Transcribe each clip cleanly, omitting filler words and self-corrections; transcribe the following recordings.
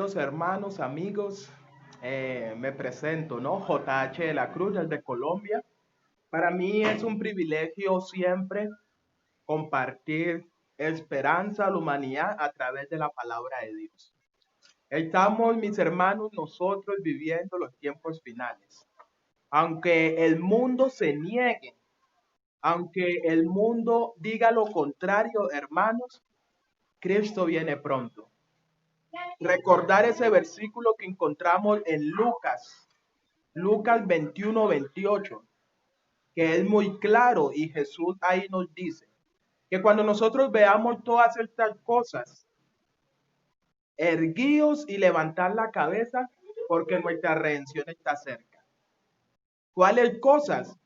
Queridos hermanos, amigos, me presento, ¿no? JH de la Cruz, desde Colombia. Para mí es un privilegio siempre compartir esperanza a la humanidad a través de la palabra de Dios. Estamos, mis hermanos, nosotros viviendo los tiempos finales. Aunque el mundo se niegue, aunque el mundo diga lo contrario, hermanos, Cristo viene pronto. Recordar ese versículo que encontramos en Lucas 21-28, que es muy claro y Jesús ahí nos dice que cuando nosotros veamos todas estas cosas, erguíos y levantar la cabeza porque nuestra redención está cerca. ¿Cuáles cosas?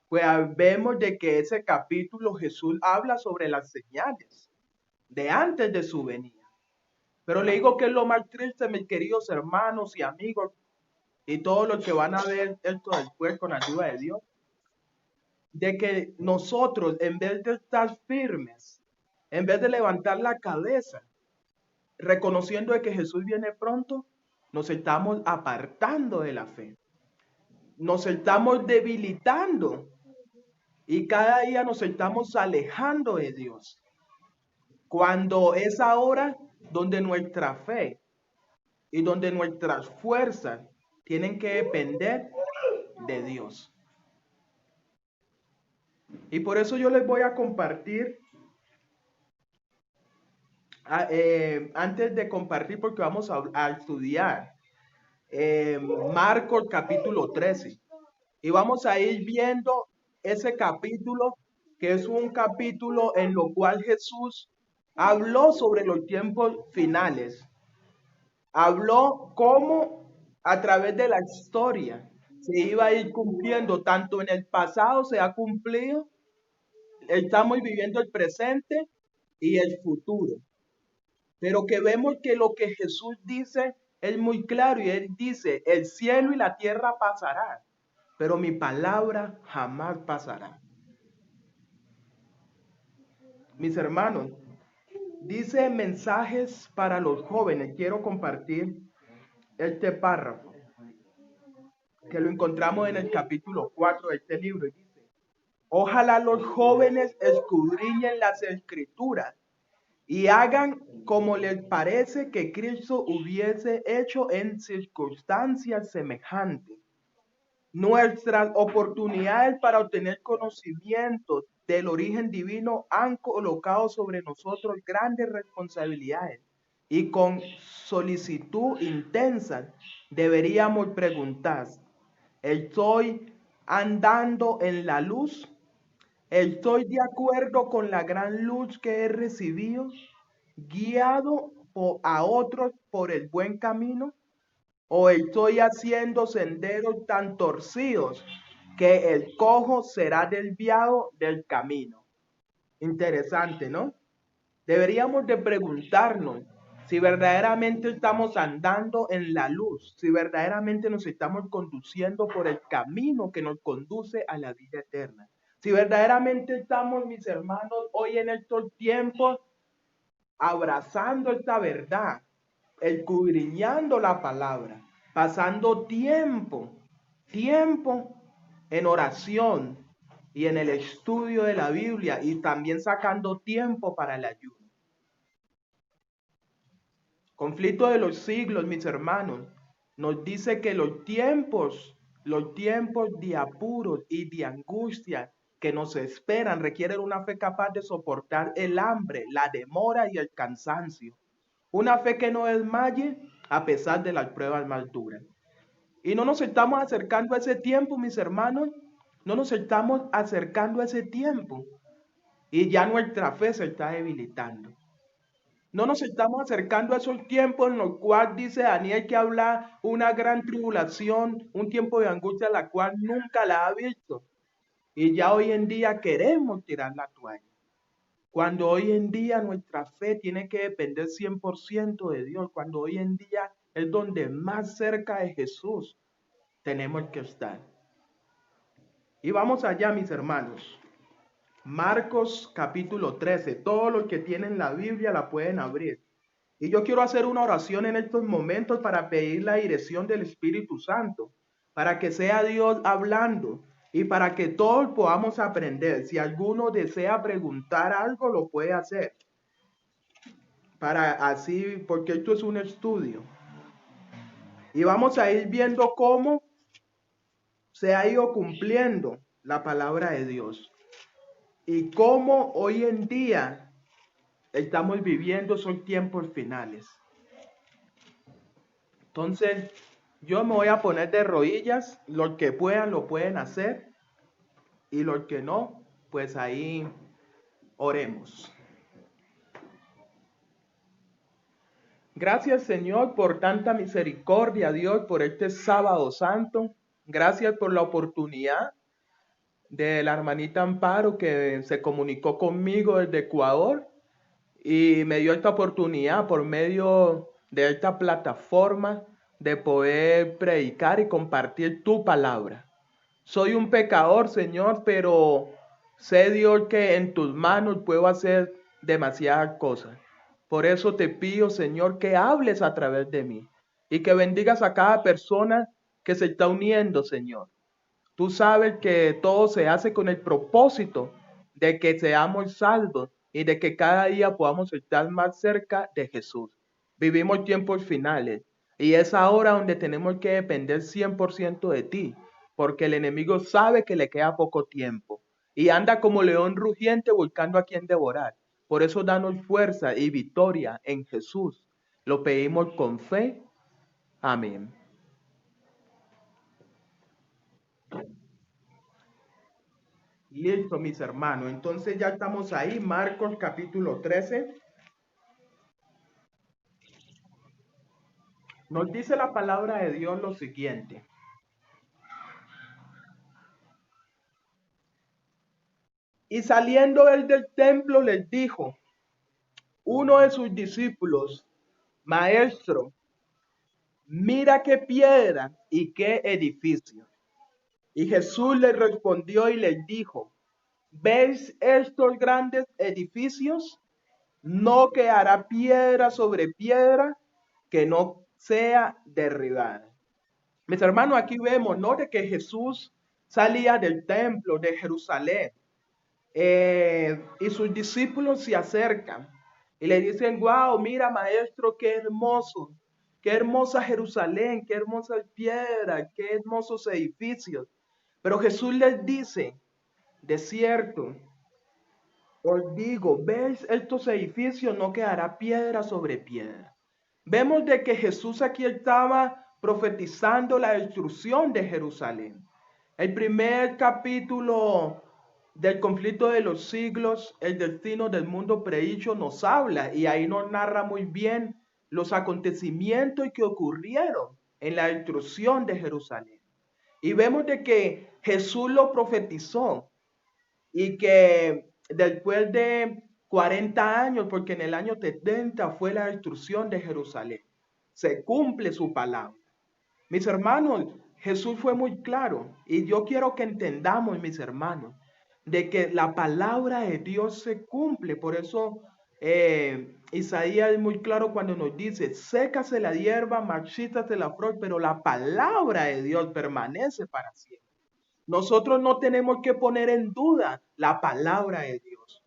Pues vemos de que ese capítulo Jesús habla sobre las señales de antes de su venida. Pero le digo que es lo más triste, mis queridos hermanos y amigos, y todos los que van a ver esto después con ayuda de Dios, de que nosotros, en vez de estar firmes, en vez de levantar la cabeza, reconociendo de que Jesús viene pronto, nos estamos apartando de la fe, nos estamos debilitando y cada día nos estamos alejando de Dios. Cuando es ahora donde nuestra fe y donde nuestras fuerzas tienen que depender de Dios. Y por eso yo les voy a compartir, antes de compartir, porque vamos a estudiar Marcos capítulo 13. Y vamos a ir viendo ese capítulo, que es un capítulo en lo cual Jesús habló sobre los tiempos finales. Habló cómo a través de la historia se iba a ir cumpliendo, tanto en el pasado se ha cumplido, estamos viviendo el presente y el futuro. Pero que vemos que lo que Jesús dice es muy claro y él dice, el cielo y la tierra pasarán, pero mi palabra jamás pasará. Mis hermanos, dice mensajes para los jóvenes. Quiero compartir este párrafo, que lo encontramos en el capítulo 4 de este libro. Y dice, ojalá los jóvenes escudriñen las escrituras y hagan como les parece que Cristo hubiese hecho en circunstancias semejantes. Nuestras oportunidades para obtener conocimiento del origen divino han colocado sobre nosotros grandes responsabilidades y con solicitud intensa deberíamos preguntar, ¿estoy andando en la luz? ¿Estoy de acuerdo con la gran luz que he recibido, guiado a otros por el buen camino? ¿O estoy haciendo senderos tan torcidos que el cojo será desviado del camino? Interesante, ¿no? Deberíamos de preguntarnos si verdaderamente estamos andando en la luz, si verdaderamente nos estamos conduciendo por el camino que nos conduce a la vida eterna. Si verdaderamente estamos, mis hermanos, hoy en estos tiempos, abrazando esta verdad, escudriñando la palabra, pasando tiempo en oración y en el estudio de la Biblia y también sacando tiempo para el ayuno. Conflicto de los siglos, mis hermanos, nos dice que los tiempos de apuros y de angustia que nos esperan requieren una fe capaz de soportar el hambre, la demora y el cansancio. Una fe que no desmaye a pesar de las pruebas más duras. Y no nos estamos acercando a ese tiempo, mis hermanos. No nos estamos acercando a ese tiempo. Y ya nuestra fe se está debilitando. No nos estamos acercando a esos tiempos en los cuales dice Daniel que habla una gran tribulación, un tiempo de angustia la cual nunca la ha visto. Y ya hoy en día queremos tirar la toalla. Cuando hoy en día nuestra fe tiene que depender 100% de Dios, cuando hoy en día es donde más cerca de Jesús tenemos que estar. Y vamos allá, mis hermanos. Marcos capítulo 13. Todos los que tienen la Biblia la pueden abrir. Y yo quiero hacer una oración en estos momentos para pedir la dirección del Espíritu Santo, para que sea Dios hablando y para que todos podamos aprender. Si alguno desea preguntar algo, lo puede hacer. Para así, porque esto es un estudio. Y vamos a ir viendo cómo se ha ido cumpliendo la palabra de Dios y cómo hoy en día estamos viviendo esos tiempos finales. Entonces, yo me voy a poner de rodillas, los que puedan lo pueden hacer y los que no, pues ahí oremos. Gracias, Señor, por tanta misericordia, Dios, por este sábado santo. Gracias por la oportunidad de la hermanita Amparo que se comunicó conmigo desde Ecuador y me dio esta oportunidad por medio de esta plataforma de poder predicar y compartir tu palabra. Soy un pecador, Señor, pero sé, Dios, que en tus manos puedo hacer demasiadas cosas. Por eso te pido, Señor, que hables a través de mí y que bendigas a cada persona que se está uniendo, Señor. Tú sabes que todo se hace con el propósito de que seamos salvos y de que cada día podamos estar más cerca de Jesús. Vivimos tiempos finales y es ahora donde tenemos que depender 100% de ti, porque el enemigo sabe que le queda poco tiempo y anda como león rugiente buscando a quien devorar. Por eso danos fuerza y victoria en Jesús. Lo pedimos con fe. Amén. Listo, mis hermanos. Entonces ya estamos ahí, Marcos capítulo 13. Nos dice la palabra de Dios lo siguiente. Y saliendo él del templo les dijo, uno de sus discípulos, maestro, mira qué piedra y qué edificio. Y Jesús les respondió y les dijo, ¿veis estos grandes edificios? No quedará piedra sobre piedra que no sea derribada. Mis hermanos, aquí vemos, ¿no? De que Jesús salía del templo de Jerusalén y sus discípulos se acercan y le dicen, wow, mira maestro, qué hermosa Jerusalén, qué hermosa piedra, qué hermosos edificios. Pero Jesús les dice, de cierto, os digo, ¿ves estos edificios? No quedará piedra sobre piedra. Vemos de que Jesús aquí estaba profetizando la destrucción de Jerusalén. El primer capítulo del conflicto de los siglos, el destino del mundo predicho, nos habla y ahí nos narra muy bien los acontecimientos que ocurrieron en la destrucción de Jerusalén. Y vemos de que Jesús lo profetizó y que después de 40 años, porque en el año 70 fue la destrucción de Jerusalén, se cumple su palabra. Mis hermanos, Jesús fue muy claro y yo quiero que entendamos, mis hermanos, de que la palabra de Dios se cumple. Por eso Isaías es muy claro cuando nos dice, sécase la hierba, marchítase la flor, pero la palabra de Dios permanece para siempre. Nosotros no tenemos que poner en duda la palabra de Dios.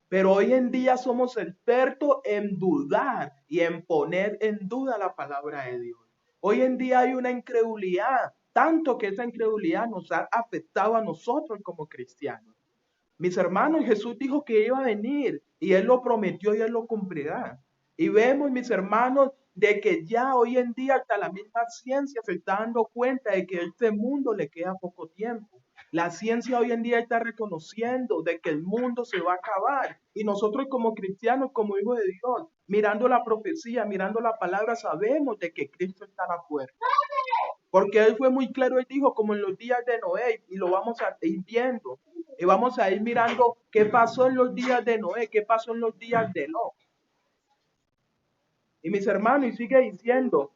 Pero hoy en día somos expertos en dudar y en poner en duda la palabra de Dios. Hoy en día hay una incredulidad, tanto que esa incredulidad nos ha afectado a nosotros como cristianos. Mis hermanos, Jesús dijo que iba a venir y Él lo prometió y Él lo cumplirá. Y vemos, mis hermanos, de que ya hoy en día hasta la misma ciencia se está dando cuenta de que a este mundo le queda poco tiempo. La ciencia hoy en día está reconociendo de que el mundo se va a acabar. Y nosotros como cristianos, como hijos de Dios, mirando la profecía, mirando la palabra, sabemos de que Cristo está a la puerta. Porque Él fue muy claro, Él dijo, como en los días de Noé, y lo vamos a ir viendo. Y vamos a ir mirando qué pasó en los días de Noé, qué pasó en los días de Lot. Y mis hermanos, y sigue diciendo,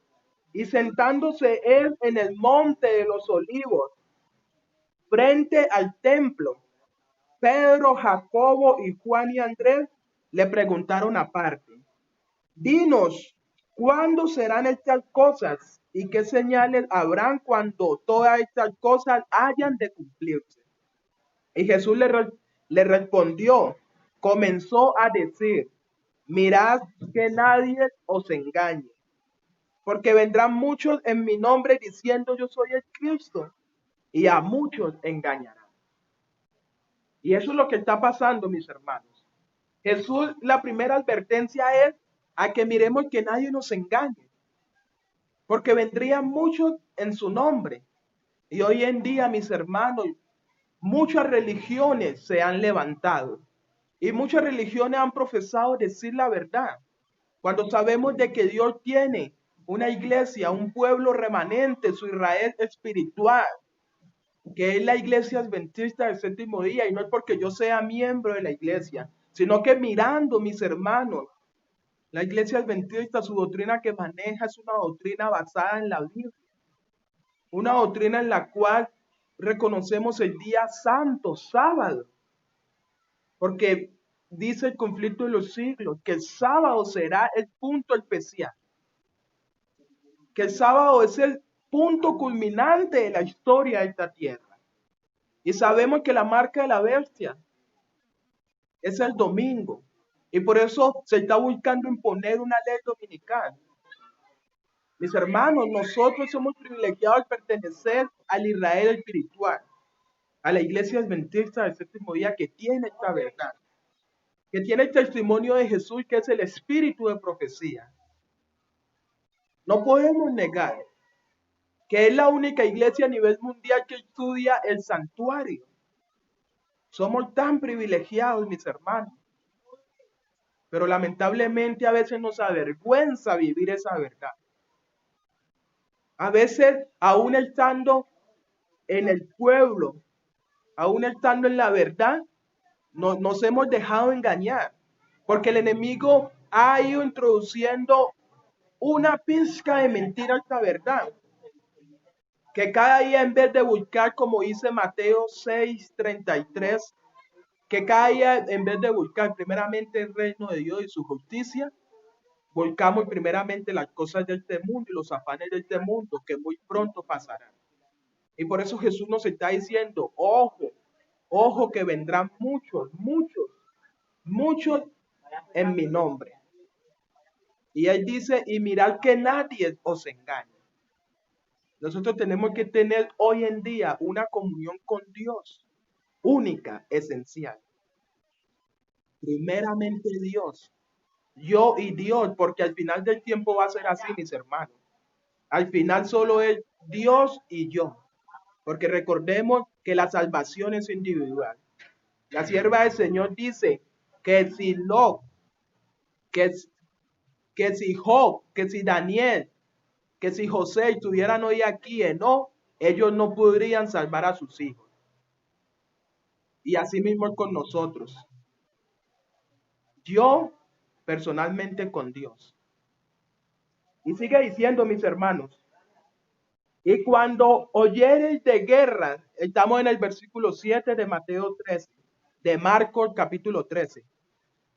y sentándose él en el monte de los olivos, frente al templo, Pedro, Jacobo y Juan y Andrés le preguntaron aparte, Dinos, ¿cuándo serán estas cosas? ¿Y qué señales habrán cuando todas estas cosas hayan de cumplirse? Y Jesús le respondió, comenzó a decir, mirad que nadie os engañe, porque vendrán muchos en mi nombre diciendo yo soy el Cristo, y a muchos engañarán. Y eso es lo que está pasando, mis hermanos. Jesús, la primera advertencia es a que miremos que nadie nos engañe, porque vendrían muchos en su nombre. Y hoy en día, mis hermanos, muchas religiones se han levantado y muchas religiones han profesado decir la verdad, cuando sabemos de que Dios tiene una iglesia, un pueblo remanente, su Israel espiritual, que es la iglesia adventista del séptimo día, y no es porque yo sea miembro de la iglesia, sino que mirando, mis hermanos, la iglesia adventista, su doctrina que maneja es una doctrina basada en la Biblia, una doctrina en la cual reconocemos el día santo, sábado, porque dice el conflicto de los siglos que el sábado será el punto especial, que el sábado es el punto culminante de la historia de esta tierra. Y sabemos que la marca de la bestia es el domingo. Y por eso se está buscando imponer una ley dominical. Mis hermanos, nosotros somos privilegiados al pertenecer al Israel espiritual, a la iglesia adventista del séptimo día que tiene esta verdad, que tiene el testimonio de Jesús, que es el espíritu de profecía. No podemos negar que es la única iglesia a nivel mundial que estudia el santuario. Somos tan privilegiados, mis hermanos, pero lamentablemente a veces nos avergüenza vivir esa verdad. A veces, aún estando en el pueblo, aún estando en la verdad, nos hemos dejado engañar, porque el enemigo ha ido introduciendo una pizca de mentira a esta verdad, que cada día en vez de buscar, como dice Mateo 6:33, que cada día en vez de buscar primeramente el reino de Dios y su justicia, buscamos primeramente las cosas de este mundo y los afanes de este mundo que muy pronto pasarán. Y por eso Jesús nos está diciendo, ojo, ojo que vendrán muchos, muchos, muchos en mi nombre. Y él dice, y mirad que nadie os engañe. Nosotros tenemos que tener hoy en día una comunión con Dios, única, esencial. Primeramente Dios, yo y Dios, porque al final del tiempo va a ser así, mis hermanos. Al final solo es Dios y yo, porque recordemos que la salvación es individual. La sierva del Señor dice que si Lot, que, que si Job, que si Daniel, que si José estuvieran hoy aquí, no, ellos no podrían salvar a sus hijos. Y así mismo es con nosotros. Yo personalmente con Dios. Y sigue diciendo, mis hermanos, y cuando oyereis de guerra, estamos en el versículo 7 de Mateo 13, de Marcos capítulo 13.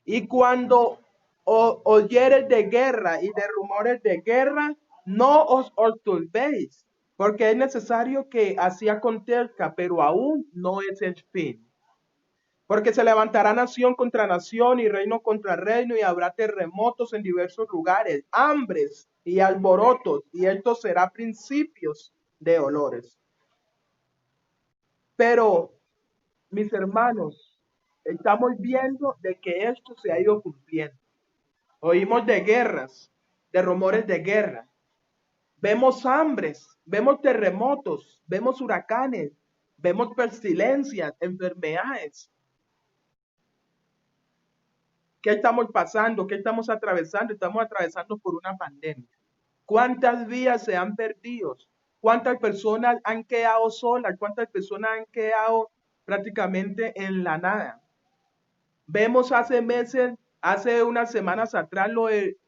Y cuando oyereis de guerra y de rumores de guerra, no os turbéis, porque es necesario que así acontezca, pero aún no es el fin. Porque se levantará nación contra nación y reino contra reino, y habrá terremotos en diversos lugares, hambres y alborotos, y esto será principios de dolores. Pero, mis hermanos, estamos viendo de que esto se ha ido cumpliendo. Oímos de guerras, de rumores de guerra. Vemos hambres, vemos terremotos, vemos huracanes, vemos pestilencias, enfermedades. ¿Qué estamos pasando? ¿Qué estamos atravesando? Estamos atravesando por una pandemia. ¿Cuántas vidas se han perdido? ¿Cuántas personas han quedado solas? ¿Cuántas personas han quedado prácticamente en la nada? Vemos hace meses, hace unas semanas atrás,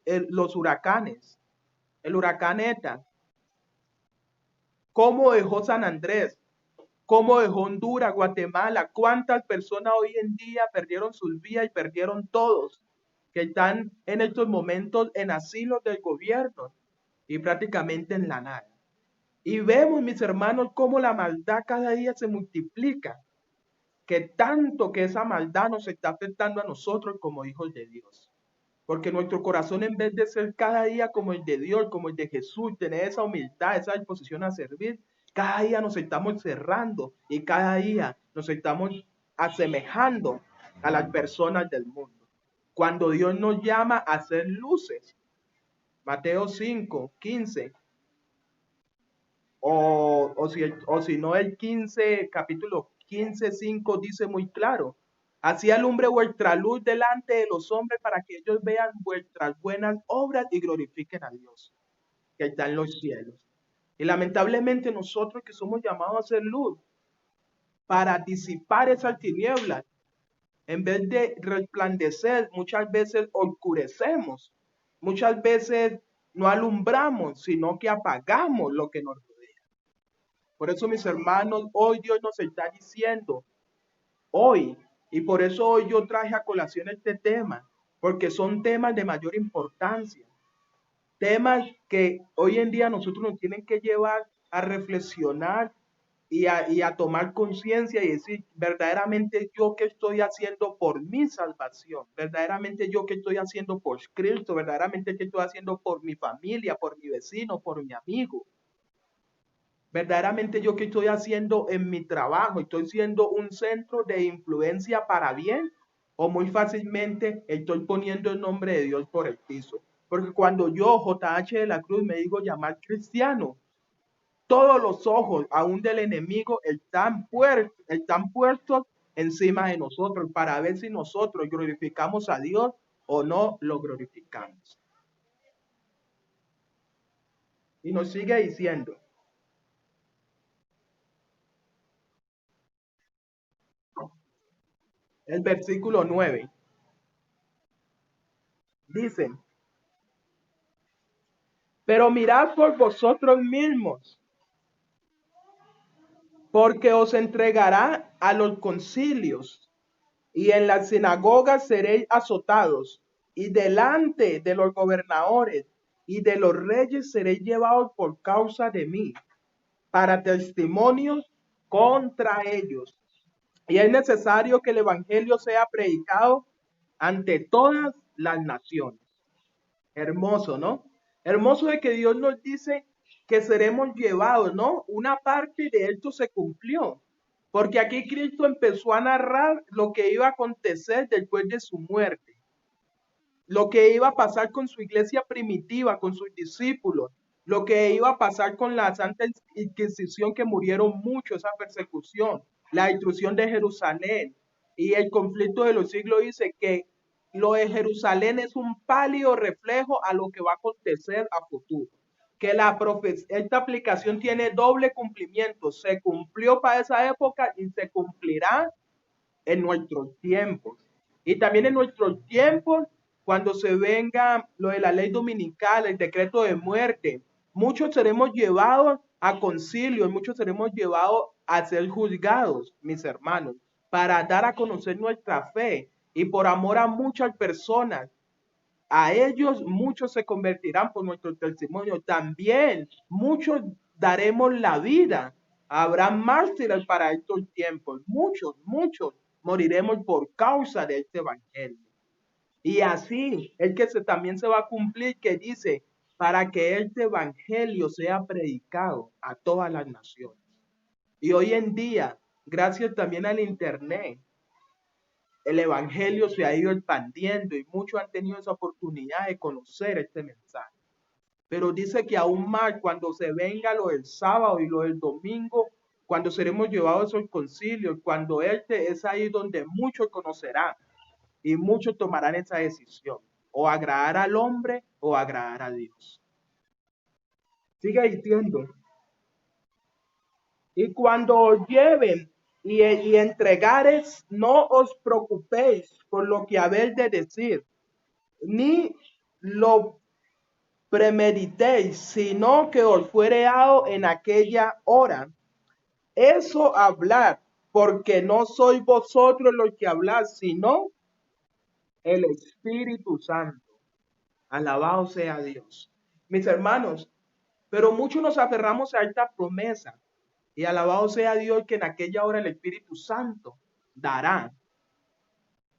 los huracanes. El huracán ETA. ¿Cómo dejó San Andrés? ¿Cómo dejó Honduras, Guatemala? ¿Cuántas personas hoy en día perdieron sus vidas y perdieron todos? que están en estos momentos en asilos del gobierno y prácticamente en la nada. Y vemos, mis hermanos, cómo la maldad cada día se multiplica, que tanto que esa maldad nos está afectando a nosotros como hijos de Dios. Porque nuestro corazón, en vez de ser cada día como el de Dios, como el de Jesús, tener esa humildad, esa disposición a servir, cada día nos estamos cerrando y cada día nos estamos asemejando a las personas del mundo. Cuando Dios nos llama a ser luces, Mateo 5:15, o si no el 15, capítulo 15:5 dice muy claro, así alumbre vuestra luz delante de los hombres para que ellos vean vuestras buenas obras y glorifiquen a Dios que está en los cielos. Y lamentablemente nosotros que somos llamados a ser luz para disipar esas tinieblas, en vez de resplandecer, muchas veces oscurecemos, muchas veces no alumbramos, sino que apagamos lo que nos rodea. Por eso, mis hermanos, hoy Dios nos está diciendo, hoy, y por eso hoy yo traje a colación este tema, porque son temas de mayor importancia, temas que hoy en día nosotros nos tienen que llevar a reflexionar y a tomar conciencia y decir, verdaderamente yo qué estoy haciendo por mi salvación, verdaderamente yo qué estoy haciendo por Cristo, verdaderamente qué estoy haciendo por mi familia, por mi vecino, por mi amigo. Verdaderamente yo qué estoy haciendo en mi trabajo, estoy siendo un centro de influencia para bien o muy fácilmente estoy poniendo el nombre de Dios por el piso. Porque cuando yo, JH de la Cruz, me digo llamar cristiano, todos los ojos, aún del enemigo, están puestos encima de nosotros para ver si nosotros glorificamos a Dios o no lo glorificamos. Y nos sigue diciendo, el versículo 9, dice, pero mirad por vosotros mismos, porque os entregará a los concilios, y en las sinagogas seréis azotados, y delante de los gobernadores y de los reyes seréis llevados por causa de mí, para testimonios contra ellos. Y es necesario que el evangelio sea predicado ante todas las naciones. Hermoso, ¿no? Hermoso de que Dios nos dice que seremos llevados, ¿no? Una parte de esto se cumplió, porque aquí Cristo empezó a narrar lo que iba a acontecer después de su muerte, lo que iba a pasar con su iglesia primitiva, con sus discípulos, lo que iba a pasar con la Santa Inquisición, que murieron muchos, esa persecución, la destrucción de Jerusalén y el conflicto de los siglos. Dice que lo de Jerusalén es un pálido reflejo a lo que va a acontecer a futuro. Que esta aplicación tiene doble cumplimiento. Se cumplió para esa época y se cumplirá en nuestros tiempos. Y también en nuestros tiempos, cuando se venga lo de la ley dominical, el decreto de muerte, muchos seremos llevados a concilio, muchos seremos llevados a ser juzgados, mis hermanos, para dar a conocer nuestra fe. Y por amor a muchas personas, a ellos muchos se convertirán por nuestro testimonio. También muchos daremos la vida. Habrá mártires para estos tiempos. Muchos moriremos por causa de este evangelio. Y así es que también se va a cumplir, que dice, para que este evangelio sea predicado a todas las naciones. Y hoy en día, gracias también al internet, el evangelio se ha ido expandiendo y muchos han tenido esa oportunidad de conocer este mensaje. Pero dice que aún más cuando se venga lo del sábado y lo del domingo, cuando seremos llevados a esos concilios, cuando es ahí donde muchos conocerán y muchos tomarán esa decisión, o agradar al hombre o agradar a Dios. Sigue diciendo, y cuando os lleven y entregares, no os preocupéis por lo que habéis de decir, ni lo premeditéis, sino que os fuere dado en aquella hora. Eso hablar, porque no sois vosotros los que habláis, sino El Espíritu Santo. Alabado sea Dios. Mis hermanos, pero muchos nos aferramos a esta promesa. Y alabado sea Dios que en aquella hora el Espíritu Santo dará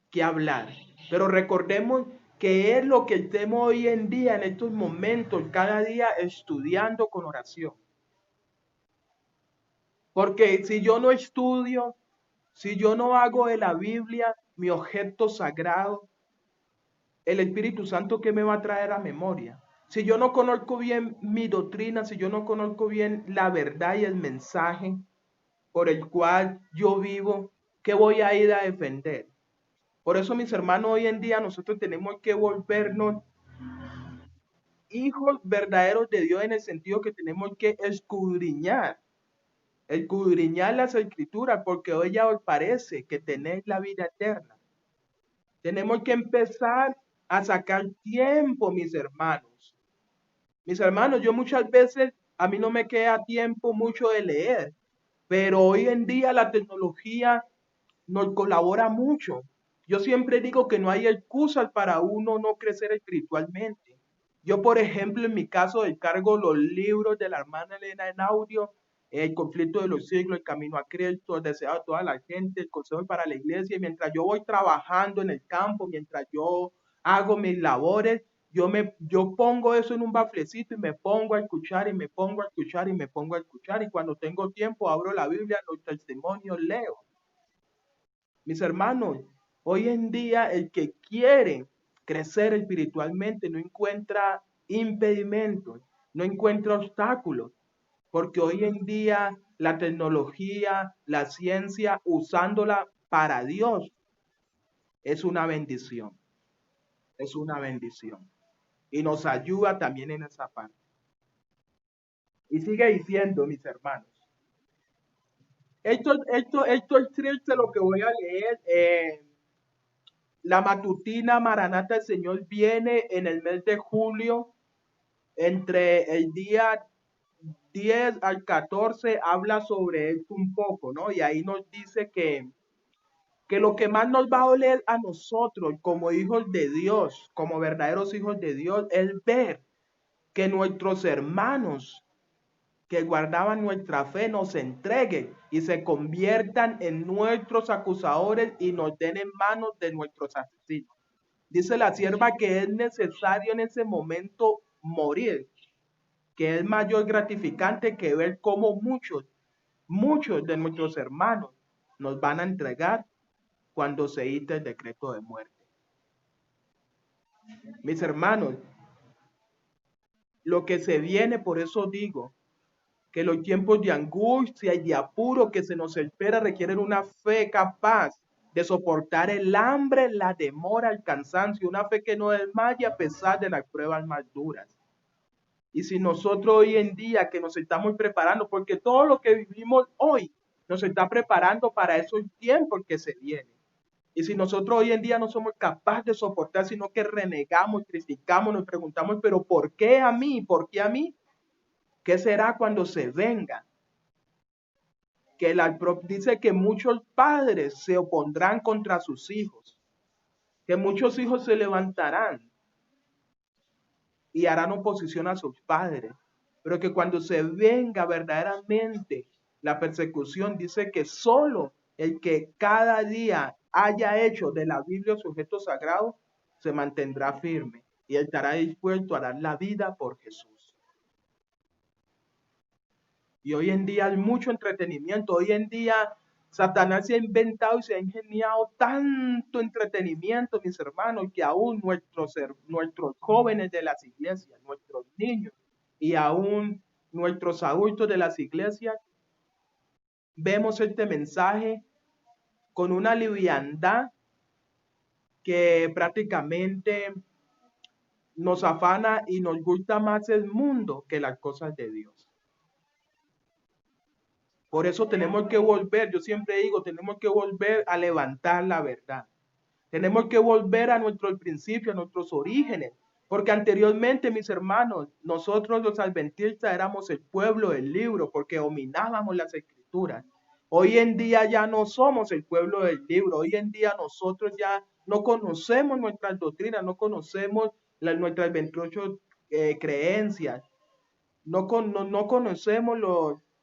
que hablar. Pero recordemos que es lo que estemos hoy en día, en estos momentos, cada día estudiando con oración. Porque si yo no estudio, si yo no hago de la Biblia mi objeto sagrado, el Espíritu Santo, ¿qué me va a traer a memoria? Si yo no conozco bien mi doctrina, si yo no conozco bien la verdad y el mensaje por el cual yo vivo, ¿qué voy a ir a defender? Por eso, mis hermanos, hoy en día nosotros tenemos que volvernos hijos verdaderos de Dios en el sentido que tenemos que escudriñar las escrituras, porque hoy ya os parece que tenéis la vida eterna. Tenemos que empezar a sacar tiempo, mis hermanos. Mis hermanos, yo muchas veces, a mí no me queda tiempo mucho de leer, pero hoy en día la tecnología nos colabora mucho. Yo siempre digo que no hay excusas para uno no crecer espiritualmente. Yo, por ejemplo, en mi caso, descargo los libros de la hermana Elena en audio, El conflicto de los siglos, El camino a Cristo, El deseado de toda la gente, El consejo para la iglesia. Y mientras yo voy trabajando en el campo, mientras yo hago mis labores, yo pongo eso en un baflecito y me pongo a escuchar y me pongo a escuchar y me pongo a escuchar. Y cuando tengo tiempo, abro la Biblia, los testimonios, leo. Mis hermanos, hoy en día el que quiere crecer espiritualmente no encuentra impedimentos, no encuentra obstáculos, porque hoy en día la tecnología, la ciencia, usándola para Dios, es una bendición, es una bendición. Y nos ayuda también en esa parte. Y sigue diciendo, mis hermanos, esto es triste lo que voy a leer. La matutina Maranata el Señor viene en el mes de julio, entre el día 10 al 14, habla sobre esto un poco, ¿no? Y ahí nos dice que lo que más nos va a doler a nosotros como hijos de Dios, como verdaderos hijos de Dios, es ver que nuestros hermanos que guardaban nuestra fe nos entreguen y se conviertan en nuestros acusadores y nos den en manos de nuestros asesinos. Dice la sierva que es necesario en ese momento morir, que es mayor gratificante que ver cómo muchos de nuestros hermanos nos van a entregar cuando se dicte el decreto de muerte. Mis hermanos, lo que se viene, por eso digo, que los tiempos de angustia y de apuro que se nos espera requieren una fe capaz de soportar el hambre, la demora, el cansancio, una fe que no desmaya a pesar de las pruebas más duras. Y si nosotros hoy en día que nos estamos preparando, porque todo lo que vivimos hoy nos está preparando para esos tiempos que se vienen. Y si nosotros hoy en día no somos capaces de soportar, sino que renegamos, criticamos, nos preguntamos, pero ¿por qué a mí? ¿Por qué a mí? ¿Qué será cuando se venga? Que dice que muchos padres se opondrán contra sus hijos, que muchos hijos se levantarán y harán oposición a sus padres, pero que cuando se venga verdaderamente la persecución, dice que solo el que cada día haya hecho de la Biblia su objeto sagrado se mantendrá firme y estará dispuesto a dar la vida por Jesús. Y hoy en día hay mucho entretenimiento. Hoy en día Satanás se ha inventado y se ha ingeniado tanto entretenimiento, mis hermanos, que aún nuestros jóvenes de las iglesias, nuestros niños y aún nuestros adultos de las iglesias, vemos este mensaje con una liviandad que prácticamente nos afana y nos gusta más el mundo que las cosas de Dios. Por eso tenemos que volver, yo siempre digo, tenemos que volver a levantar la verdad. Tenemos que volver a nuestro principio, a nuestros orígenes, porque anteriormente, mis hermanos, nosotros los adventistas éramos el pueblo del libro, porque dominábamos las escrituras. Hoy en día ya no somos el pueblo del libro, hoy en día nosotros ya no conocemos nuestras doctrinas, no conocemos nuestras 28 creencias, no conocemos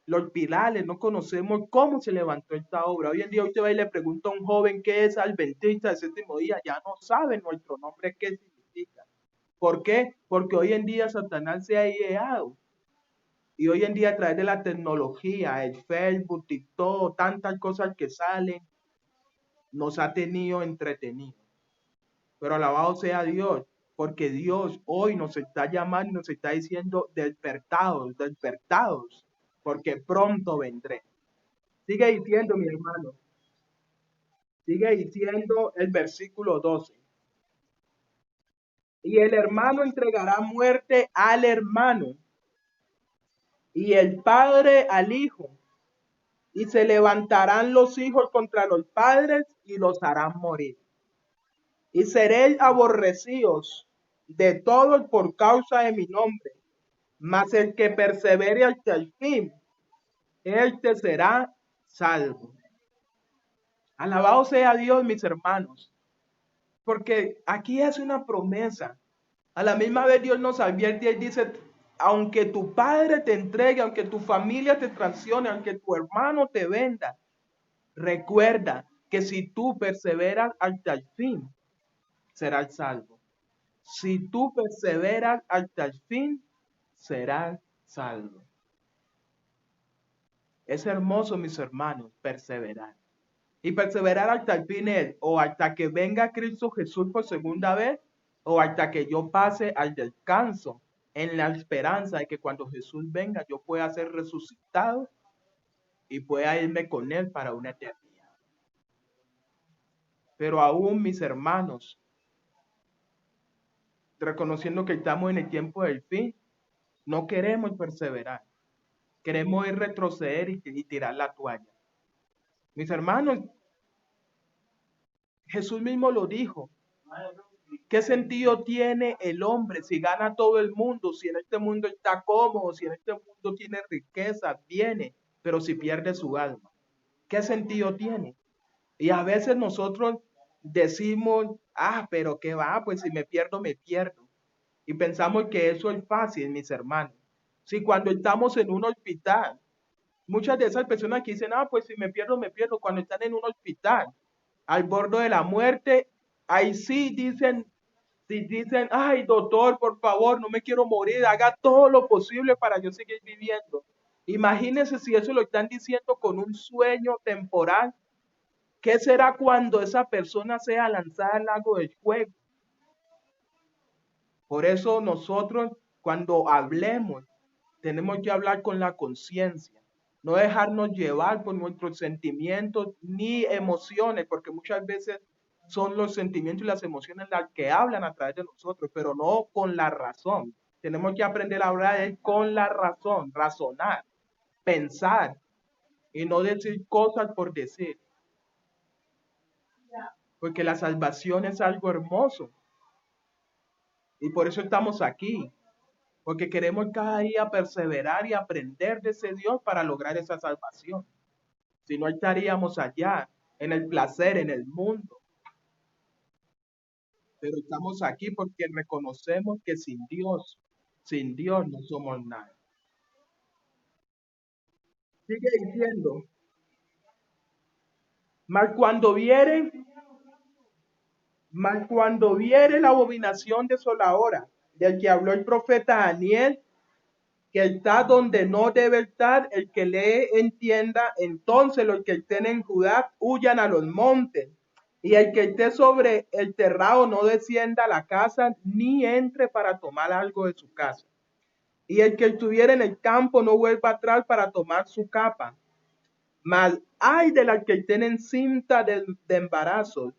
los pilares, no conocemos cómo se levantó esta obra. Hoy en día usted va y le pregunta a un joven qué es adventista del séptimo día, ya no sabe nuestro nombre qué significa. ¿Por qué? Porque hoy en día Satanás se ha ideado. Y hoy en día a través de la tecnología, el Facebook, TikTok, tantas cosas que salen, nos ha tenido entretenidos. Pero alabado sea Dios, porque Dios hoy nos está llamando y nos está diciendo despertados, despertados, porque pronto vendré. Sigue diciendo, mi hermano, sigue diciendo el versículo 12. Y el hermano entregará muerte al hermano, y el padre al hijo, y se levantarán los hijos contra los padres y los harán morir. Y seréis aborrecidos de todos por causa de mi nombre, mas el que persevere hasta el fin, éste será salvo. Alabado sea Dios, mis hermanos, porque aquí es una promesa. A la misma vez Dios nos advierte y dice, aunque tu padre te entregue, aunque tu familia te traicione, aunque tu hermano te venda, recuerda que si tú perseveras hasta el fin, serás salvo. Si tú perseveras hasta el fin, serás salvo. Es hermoso, mis hermanos, perseverar. Y perseverar hasta el fin es, o hasta que venga Cristo Jesús por segunda vez, o hasta que yo pase al descanso, en la esperanza de que cuando Jesús venga yo pueda ser resucitado y pueda irme con Él para una eternidad. Pero aún, mis hermanos, reconociendo que estamos en el tiempo del fin, no queremos perseverar. Queremos ir retroceder y tirar la toalla. Mis hermanos, Jesús mismo lo dijo. ¿Qué sentido tiene el hombre si gana todo el mundo, si en este mundo está cómodo, si en este mundo tiene riqueza, bienes, pero si pierde su alma? ¿Qué sentido tiene? Y a veces nosotros decimos, pero qué va, pues si me pierdo, me pierdo. Y pensamos que eso es fácil, mis hermanos. Si cuando estamos en un hospital, muchas de esas personas que dicen, pues si me pierdo, me pierdo, cuando están en un hospital, al borde de la muerte, ahí sí dicen, si dicen, ay doctor, por favor, no me quiero morir, haga todo lo posible para yo seguir viviendo. Imagínense si eso lo están diciendo con un sueño temporal. ¿Qué será cuando esa persona sea lanzada al lago del fuego? Por eso nosotros, cuando hablemos, tenemos que hablar con la conciencia, no dejarnos llevar por nuestros sentimientos ni emociones, porque muchas veces son los sentimientos y las emociones las que hablan a través de nosotros, pero no con la razón. Tenemos que aprender a hablar con la razón, razonar, pensar y no decir cosas por decir, porque la salvación es algo hermoso y por eso estamos aquí. Porque queremos cada día perseverar y aprender de ese Dios para lograr esa salvación. Si no estaríamos allá, en el placer, en el mundo. Pero estamos aquí porque reconocemos que sin Dios no somos nada. Sigue diciendo, mas cuando viere la abominación desoladora del que habló el profeta Daniel, que está donde no debe estar, el que lee entienda, entonces los que estén en Judá huyan a los montes, y el que esté sobre el terrado no descienda a la casa, ni entre para tomar algo de su casa. Y el que estuviera en el campo no vuelva atrás para tomar su capa. Mas hay de las que estén en cinta de embarazo,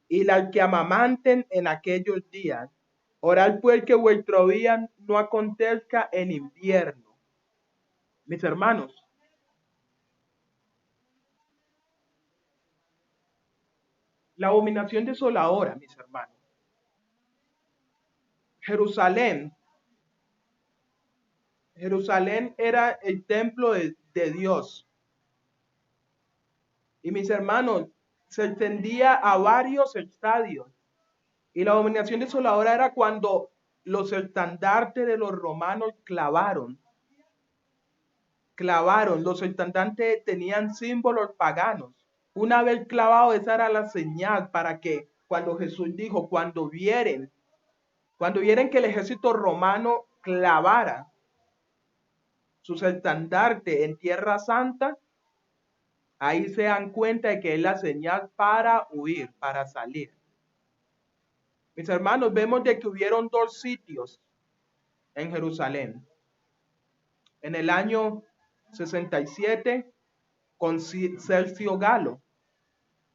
y las que amamanten en aquellos días. Orad pues que vuestro día no acontezca en invierno. Mis hermanos, la abominación desoladora, mis hermanos. Jerusalén, Jerusalén era el templo de Dios. Y mis hermanos, se extendía a varios estadios. Y la abominación desoladora era cuando los estandartes de los romanos clavaron, los estandartes tenían símbolos paganos. Una vez clavado, esa era la señal para que cuando Jesús dijo, cuando vieren que el ejército romano clavara sus estandartes en Tierra Santa, ahí se dan cuenta de que es la señal para huir, para salir. Mis hermanos, vemos de que hubieron dos sitios en Jerusalén. En el año 67 con Sergio Galo.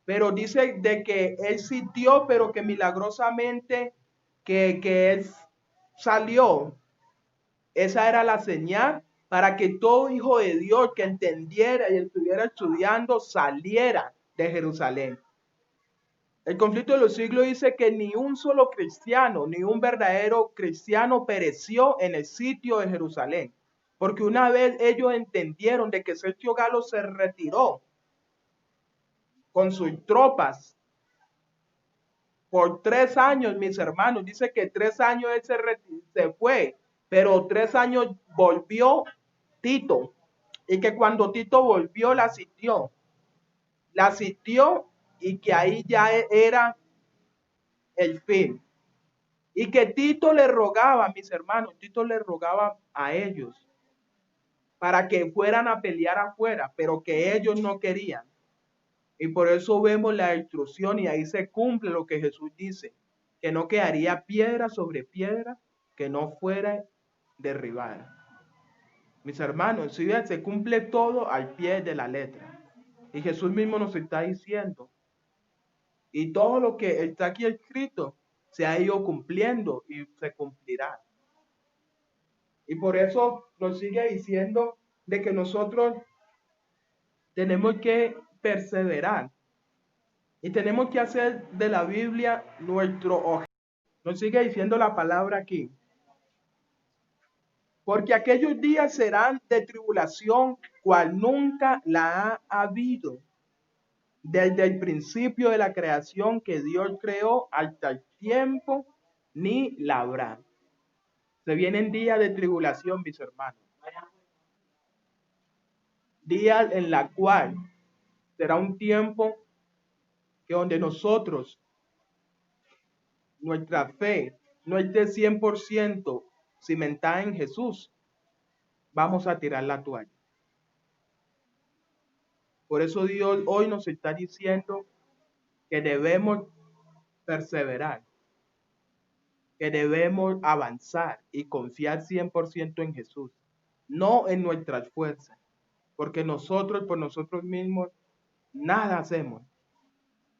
Pero dice de que él sitió, pero que milagrosamente que él salió. Esa era la señal para que todo hijo de Dios que entendiera y estuviera estudiando saliera de Jerusalén. El conflicto de los siglos dice que ni un solo cristiano, ni un verdadero cristiano pereció en el sitio de Jerusalén. Porque una vez ellos entendieron de que Sergio Galo se retiró con sus tropas por 3 años, mis hermanos. Dice que 3 años él se fue, pero 3 años volvió Tito. Y que cuando Tito volvió, la sitió. La sitió y que ahí ya era el fin. Y que Tito le rogaba, mis hermanos, Tito le rogaba a ellos para que fueran a pelear afuera, pero que ellos no querían. Y por eso vemos la destrucción y ahí se cumple lo que Jesús dice, que no quedaría piedra sobre piedra que no fuera derribada. Mis hermanos, si se cumple todo al pie de la letra. Y Jesús mismo nos está diciendo, y todo lo que está aquí escrito se ha ido cumpliendo y se cumplirá. Y por eso nos sigue diciendo de que nosotros tenemos que perseverar y tenemos que hacer de la Biblia nuestro objetivo. Nos sigue diciendo la palabra aquí. Porque aquellos días serán de tribulación, cual nunca la ha habido desde el principio de la creación que Dios creó hasta el tiempo, ni la habrá. Se vienen días de tribulación, mis hermanos. Días en la cual será un tiempo que donde nosotros, nuestra fe, no esté 100% cimentada en Jesús, vamos a tirar la toalla. Por eso Dios hoy nos está diciendo que debemos perseverar, que debemos avanzar y confiar 100% en Jesús, no en nuestras fuerzas, porque nosotros por nosotros mismos nada hacemos,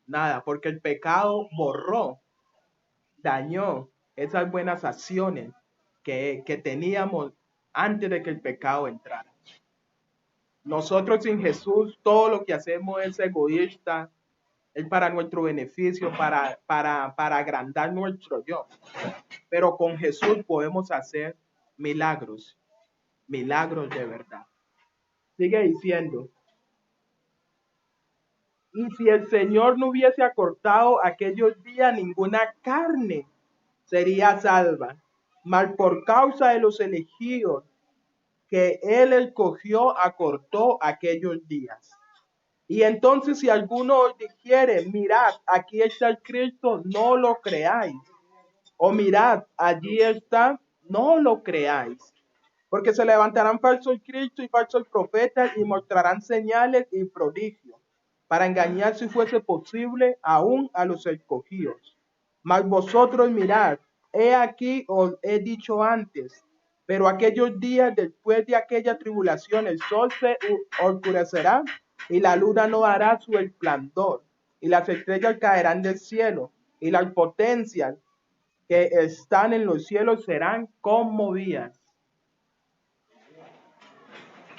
nada, porque el pecado borró, dañó esas buenas acciones que teníamos antes de que el pecado entrara. Nosotros sin Jesús todo lo que hacemos es egoísta, es para nuestro beneficio, para agrandar nuestro yo. Pero con Jesús podemos hacer milagros, milagros de verdad. Sigue diciendo, y si el Señor no hubiese acortado aquellos días, ninguna carne sería salva, mas por causa de los elegidos que Él escogió, acortó aquellos días. Y entonces si alguno os dijere, mirad, aquí está el Cristo, no lo creáis. O mirad, allí está, no lo creáis. Porque se levantarán falsos Cristos y falsos profetas y mostrarán señales y prodigios, para engañar, si fuese posible, aún a los escogidos. Mas vosotros mirad, he aquí os he dicho antes, pero aquellos días después de aquella tribulación el sol se oscurecerá y la luna no hará su resplandor, y las estrellas caerán del cielo, y las potencias que están en los cielos serán conmovidas.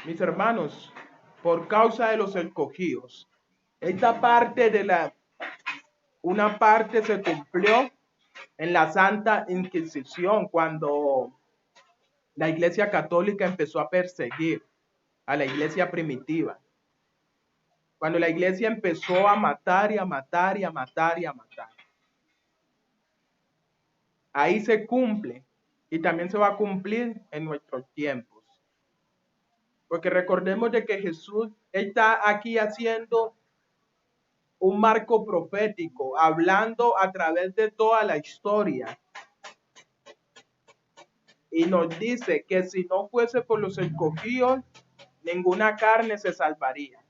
Mis hermanos, por causa de los escogidos, esta parte una parte se cumplió en la Santa Inquisición, cuando la Iglesia Católica empezó a perseguir a la Iglesia primitiva. Cuando la Iglesia empezó a matar y a matar y a matar y a matar. Ahí se cumple y también se va a cumplir en nuestros tiempos. Porque recordemos de que Jesús está aquí haciendo un marco profético, hablando a través de toda la historia. Y nos dice que si no fuese por los escogidos, ninguna carne se salvaría.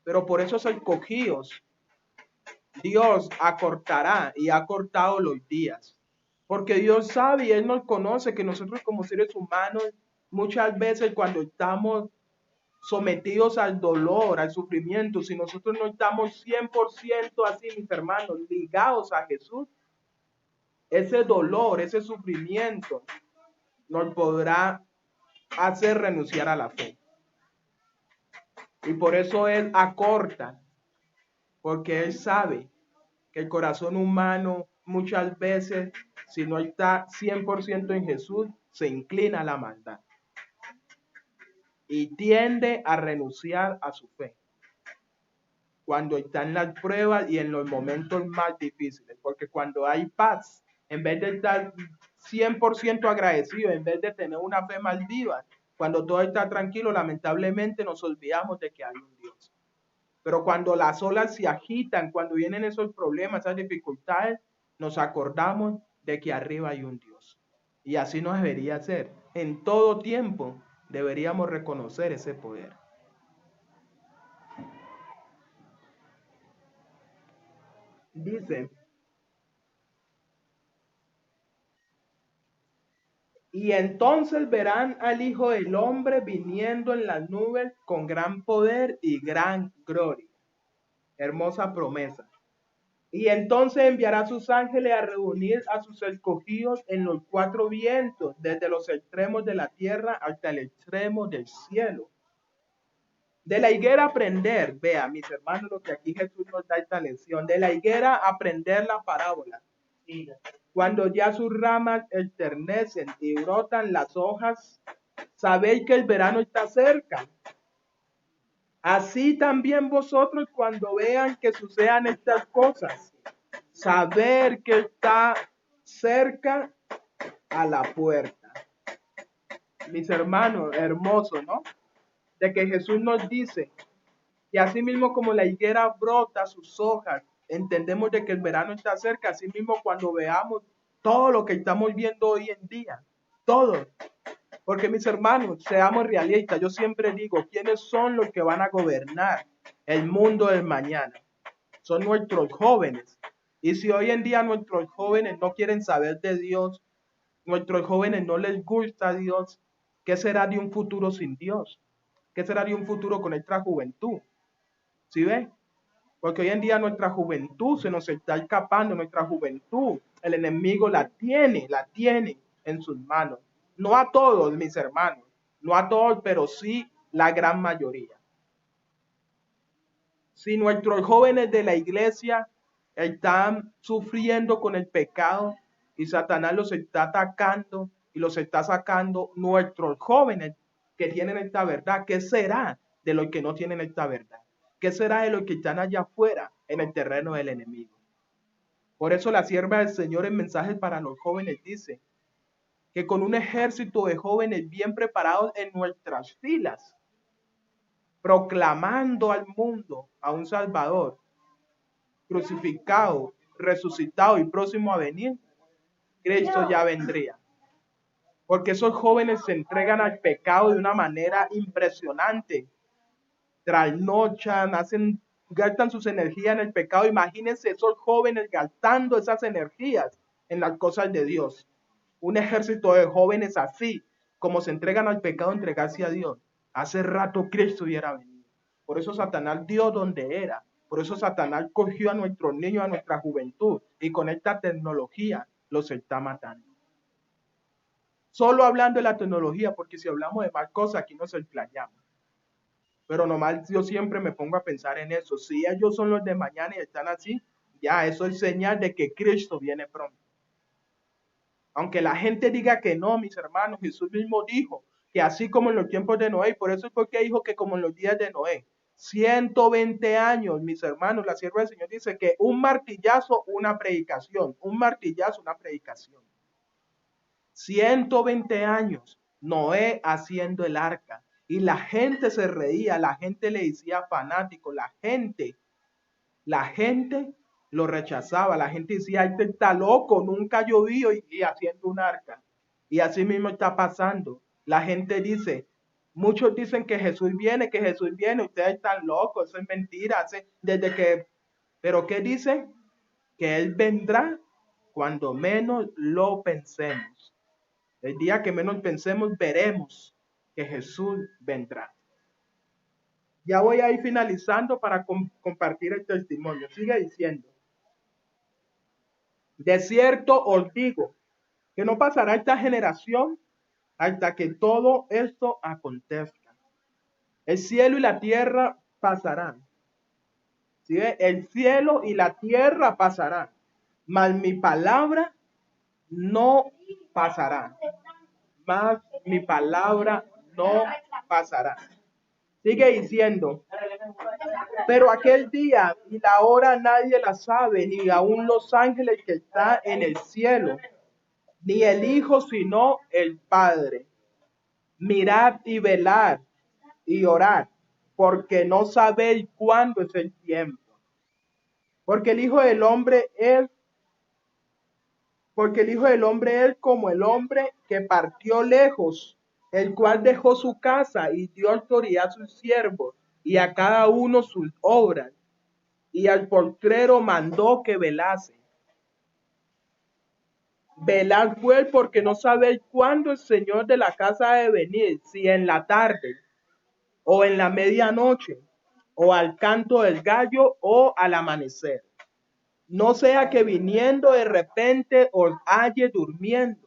Pero por esos escogidos, Dios acortará y ha cortado los días. Porque Dios sabe y Él nos conoce que nosotros como seres humanos, muchas veces cuando estamos sometidos al dolor, al sufrimiento, si nosotros no estamos 100% así, mis hermanos, ligados a Jesús, ese dolor, ese sufrimiento nos podrá hacer renunciar a la fe. Y por eso Él acorta, porque Él sabe que el corazón humano muchas veces, si no está 100% en Jesús, se inclina a la maldad y tiende a renunciar a su fe cuando están las pruebas y en los momentos más difíciles, porque cuando hay paz, en vez de estar 100% agradecido, en vez de tener una fe maldiva, cuando todo está tranquilo, lamentablemente nos olvidamos de que hay un Dios. Pero cuando las olas se agitan, cuando vienen esos problemas, esas dificultades, nos acordamos de que arriba hay un Dios. Y así no debería ser. En todo tiempo deberíamos reconocer ese poder. Dice, y entonces verán al Hijo del Hombre viniendo en las nubes con gran poder y gran gloria. Hermosa promesa. Y entonces enviará a sus ángeles a reunir a sus escogidos en los cuatro vientos, desde los extremos de la tierra hasta el extremo del cielo. De la higuera aprender, vea, mis hermanos, lo que aquí Jesús nos da esta lección. De la higuera aprender la parábola. Cuando ya sus ramas enternecen y brotan las hojas, sabéis que el verano está cerca. Así también vosotros cuando vean que sucedan estas cosas, saber que está cerca a la puerta. Mis hermanos, hermoso, ¿no? De que Jesús nos dice que así mismo como la higuera brota sus hojas, entendemos de que el verano está cerca, así mismo cuando veamos todo lo que estamos viendo hoy en día, todo. Porque mis hermanos, seamos realistas, yo siempre digo, ¿quiénes son los que van a gobernar el mundo del mañana? Son nuestros jóvenes. Y si hoy en día nuestros jóvenes no quieren saber de Dios, nuestros jóvenes no les gusta Dios, ¿qué será de un futuro sin Dios? ¿Qué será de un futuro con nuestra juventud? ¿Sí ve? Porque hoy en día nuestra juventud se nos está escapando, nuestra juventud, el enemigo la tiene en sus manos. No a todos, mis hermanos, no a todos, pero sí la gran mayoría. Si nuestros jóvenes de la iglesia están sufriendo con el pecado y Satanás los está atacando y los está sacando, nuestros jóvenes que tienen esta verdad, ¿qué será de los que no tienen esta verdad? ¿Qué será de los que están allá afuera en el terreno del enemigo? Por eso la sierva del Señor en mensajes para los jóvenes dice que con un ejército de jóvenes bien preparados en nuestras filas, proclamando al mundo a un Salvador crucificado, resucitado y próximo a venir, Cristo ya vendría. Porque esos jóvenes se entregan al pecado de una manera impresionante. Trasnochan, gastan sus energías en el pecado. Imagínense esos jóvenes gastando esas energías en las cosas de Dios. Un ejército de jóvenes así, como se entregan al pecado, entregarse a Dios. Hace rato Cristo hubiera venido. Por eso Satanás dio donde era. Por eso Satanás cogió a nuestros niños, a nuestra juventud, y con esta tecnología los está matando. Solo hablando de la tecnología, porque si hablamos de más cosas, aquí nos explayamos. Pero nomás yo siempre me pongo a pensar en eso. Si ellos son los de mañana y están así, ya eso es señal de que Cristo viene pronto. Aunque la gente diga que no, mis hermanos, Jesús mismo dijo que así como en los tiempos de Noé, por eso es porque dijo que como en los días de Noé, 120 años, mis hermanos, la sierva del Señor dice que un martillazo, una predicación, un martillazo, una predicación. 120 años, Noé haciendo el arca. Y la gente se reía, la gente le decía fanático, la gente lo rechazaba, la gente decía, este está loco, nunca llovió y haciendo un arca. Y así mismo está pasando. La gente dice, muchos dicen que Jesús viene, ustedes están locos, eso es mentira. Pero ¿qué dice? Que Él vendrá cuando menos lo pensemos. El día que menos pensemos, veremos que Jesús vendrá. Ya voy a ir finalizando para compartir el testimonio. Sigue diciendo. De cierto os digo que no pasará esta generación hasta que todo esto acontezca. El cielo y la tierra pasarán. ¿Sí? El cielo y la tierra pasarán. Mas mi palabra no pasará. Mas mi palabra no pasará. Sigue diciendo, pero aquel día y la hora nadie la sabe, ni aun los ángeles que están en el cielo, ni el Hijo, sino el Padre. Mirad y velad y orad, porque no sabéis cuándo es el tiempo. Porque el Hijo del Hombre es, porque el Hijo del Hombre es como el hombre que partió lejos, el cual dejó su casa y dio autoridad a sus siervos y a cada uno sus obras, y al portrero mandó que velase. Velad pues, porque no sabéis cuándo el Señor de la casa ha de venir, si en la tarde, o en la medianoche, o al canto del gallo, o al amanecer. No sea que viniendo de repente os halle durmiendo.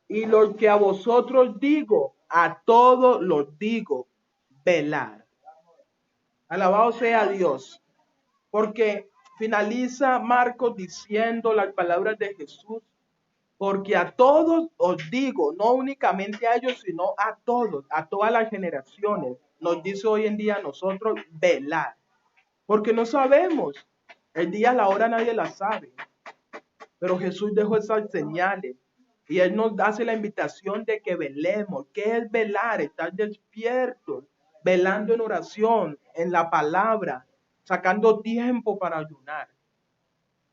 Y lo que a vosotros digo, a todos los digo, velar. Alabado sea Dios. Porque finaliza Marcos diciendo las palabras de Jesús, porque a todos os digo, no únicamente a ellos, sino a todos, a todas las generaciones, nos dice hoy en día a nosotros, velar, porque no sabemos, el día, la hora nadie la sabe, pero Jesús dejó esas señales y Él nos hace la invitación de que velemos. ¿Qué es velar? Estar despiertos, velando en oración, en la palabra, sacando tiempo para ayunar.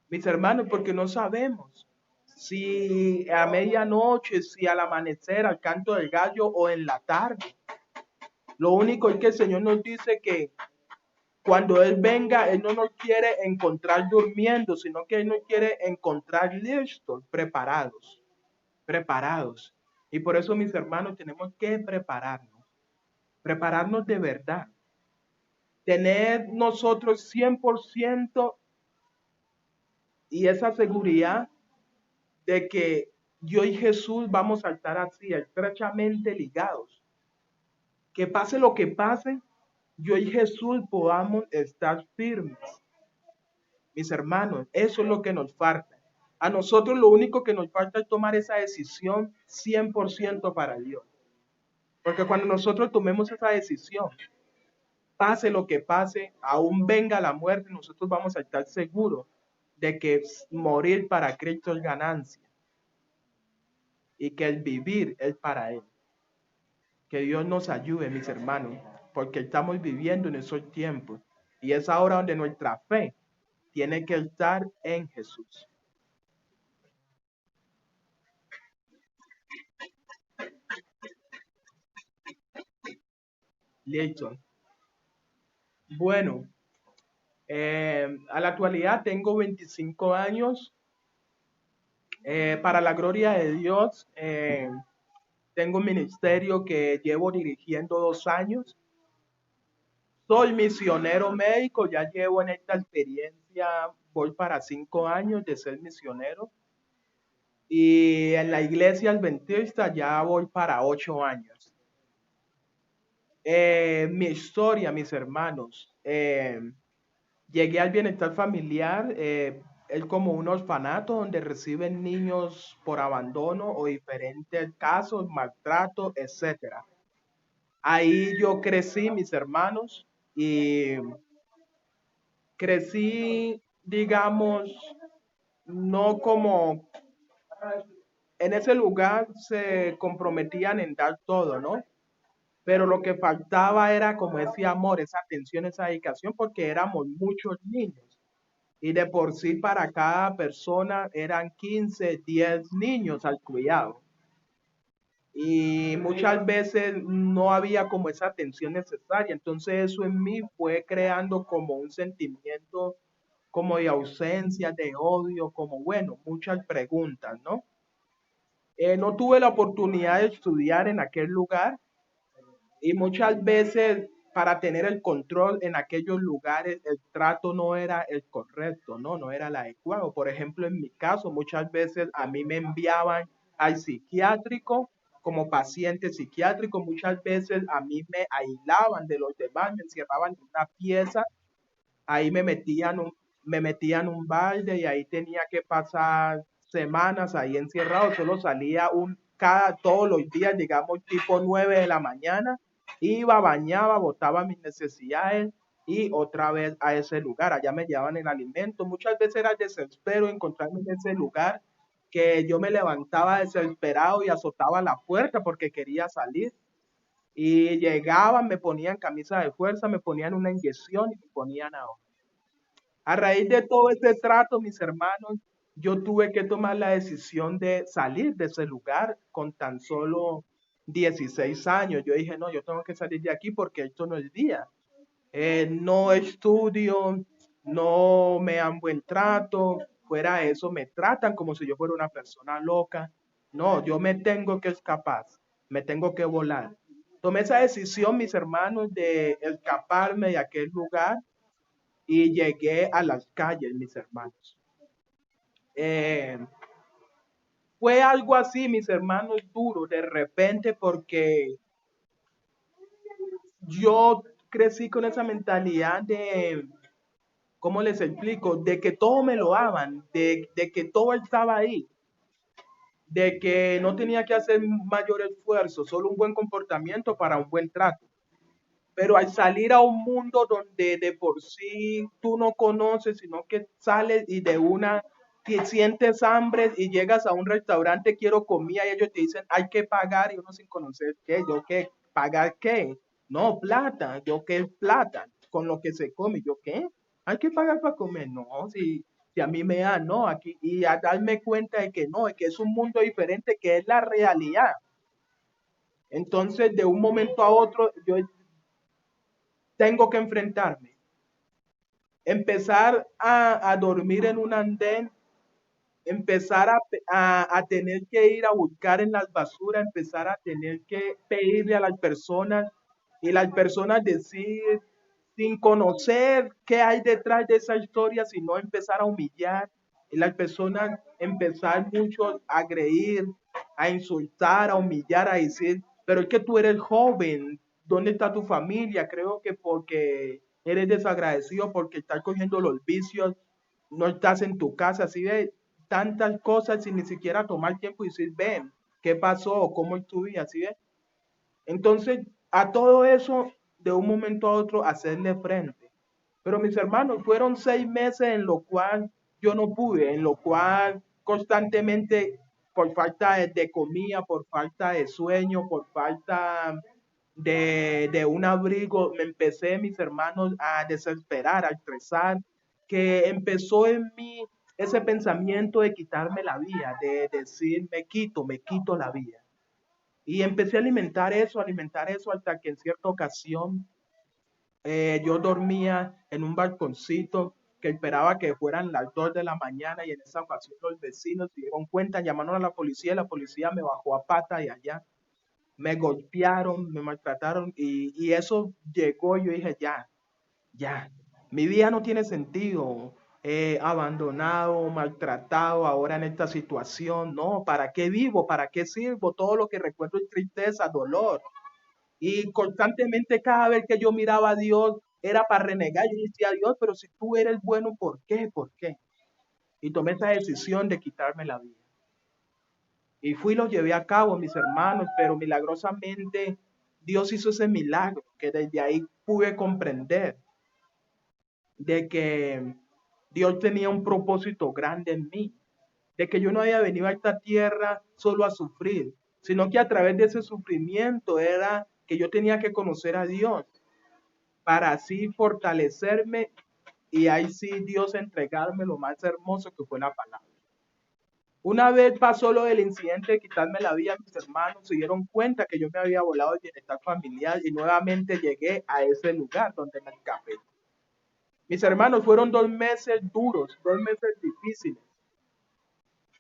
Mis hermanos, porque no sabemos si a medianoche, si al amanecer, al canto del gallo o en la tarde. Lo único es que el Señor nos dice que cuando Él venga, Él no nos quiere encontrar durmiendo, sino que Él nos quiere encontrar listos, preparados, preparados. Y por eso, mis hermanos, tenemos que prepararnos de verdad. Tener nosotros 100% y esa seguridad de que yo y Jesús vamos a estar así, estrechamente ligados. Que pase lo que pase, yo y Jesús podamos estar firmes. Mis hermanos, eso es lo que nos falta. A nosotros lo único que nos falta es tomar esa decisión 100% para Dios. Porque cuando nosotros tomemos esa decisión, pase lo que pase, aún venga la muerte, nosotros vamos a estar seguros de que morir para Cristo es ganancia y que el vivir es para Él. Que Dios nos ayude, mis hermanos, porque estamos viviendo en esos tiempos y es ahora donde nuestra fe tiene que estar en Jesús. Listo. Bueno, a la actualidad tengo 25 años. Para la gloria de Dios, tengo un ministerio que llevo dirigiendo 2 años. Soy misionero médico, ya llevo en esta experiencia, voy para 5 años de ser misionero. Y en la iglesia adventista ya voy para 8 años. Mi historia, mis hermanos, llegué al bienestar familiar, es como un orfanato donde reciben niños por abandono o diferentes casos, maltrato, etcétera. Ahí yo crecí, mis hermanos, y crecí, digamos, no como en ese lugar se comprometían en dar todo, ¿no? Pero lo que faltaba era como ese amor, esa atención, esa dedicación, porque éramos muchos niños. Y de por sí para cada persona eran 15, 10 niños al cuidado. Y muchas veces no había como esa atención necesaria. Entonces eso en mí fue creando como un sentimiento como de ausencia, de odio, como bueno, muchas preguntas, ¿no? No tuve la oportunidad de estudiar en aquel lugar y muchas veces para tener el control en aquellos lugares el trato no era el correcto, ¿no? No era el adecuado. Por ejemplo, en mi caso, muchas veces a mí me enviaban al psiquiátrico como paciente psiquiátrico, muchas veces a mí me aislaban de los demás, me encerraban en una pieza, ahí me metían un balde y ahí tenía que pasar semanas ahí encerrado, solo salía todos los días, digamos tipo 9 de la mañana, iba, bañaba, botaba mis necesidades y otra vez a ese lugar, allá me llevaban el alimento, muchas veces era desespero encontrarme en ese lugar, que yo me levantaba desesperado y azotaba la puerta porque quería salir. Y llegaban, me ponían camisa de fuerza, me ponían una inyección y me ponían a otra. A raíz de todo ese trato, mis hermanos, yo tuve que tomar la decisión de salir de ese lugar con tan solo 16 años. Yo dije, no, yo tengo que salir de aquí porque esto no es día. No estudio, no me dan buen trato, fuera de eso me tratan como si yo fuera una persona loca. No, yo me tengo que escapar, me tengo que volar. Tomé esa decisión, mis hermanos, de escaparme de aquel lugar y llegué a las calles, mis hermanos. Eh, Fue algo así, mis hermanos, duro de repente porque yo crecí con esa mentalidad de, ¿cómo les explico? De que todo me lo daban, de que todo estaba ahí, de que no tenía que hacer mayor esfuerzo, solo un buen comportamiento para un buen trato. Pero al salir a un mundo donde de por sí tú no conoces, sino que sales y de una te sientes hambre y llegas a un restaurante, quiero comida, y ellos te dicen, hay que pagar, y uno sin conocer qué, yo qué, pagar qué, no, plata, yo qué plata, con lo que se come, yo qué, hay que pagar para comer, no, si a mí me dan, no, aquí, y a darme cuenta de que no, de que es un mundo diferente, que es la realidad. Entonces, de un momento a otro, yo tengo que enfrentarme. Empezar a dormir en un andén, empezar a tener que ir a buscar en las basuras, empezar a tener que pedirle a las personas y las personas decir, sin conocer qué hay detrás de esa historia, sino empezar a humillar y las personas empezar mucho a agredir, a insultar, a humillar, a decir, pero es que tú eres joven, ¿dónde está tu familia? Creo que porque eres desagradecido, porque estás cogiendo los vicios, no estás en tu casa, así de tantas cosas sin ni siquiera tomar tiempo y decir, ven, ¿qué pasó? ¿Cómo es tu vida? Así de. Entonces, a todo eso, de un momento a otro, hacerle frente. Pero mis hermanos, fueron 6 meses en lo cual yo no pude, en lo cual constantemente, por falta de comida, por falta de sueño, por falta de un abrigo, me empecé, mis hermanos, a desesperar, a estresar, que empezó en mí ese pensamiento de quitarme la vida, de decir, me quito la vida. Y empecé a alimentar eso hasta que en cierta ocasión yo dormía en un balconcito que esperaba que fueran las 2 de la mañana y en esa ocasión los vecinos se dieron cuenta, llamaron a y la policía me bajó a pata de allá, me golpearon, me maltrataron y eso llegó y yo dije, ya, ya, mi vida no tiene sentido, abandonado, maltratado, ahora en esta situación, no, ¿para qué vivo? ¿Para qué sirvo? Todo lo que recuerdo es tristeza, dolor. Y constantemente cada vez que yo miraba a Dios era para renegar. Yo decía, Dios, pero si tú eres bueno, ¿por qué? ¿Por qué? Y tomé esa decisión de quitarme la vida. Y fui y lo llevé a cabo, mis hermanos, pero milagrosamente Dios hizo ese milagro, que desde ahí pude comprender de que Dios tenía un propósito grande en mí, de que yo no había venido a esta tierra solo a sufrir, sino que a través de ese sufrimiento era que yo tenía que conocer a Dios para así fortalecerme y ahí sí Dios entregarme lo más hermoso que fue la palabra. Una vez pasó lo del incidente de quitarme la vida, mis hermanos se dieron cuenta que yo me había volado el bienestar familiar y nuevamente llegué a ese lugar donde me escapé. Mis hermanos, fueron 2 meses duros, 2 meses difíciles,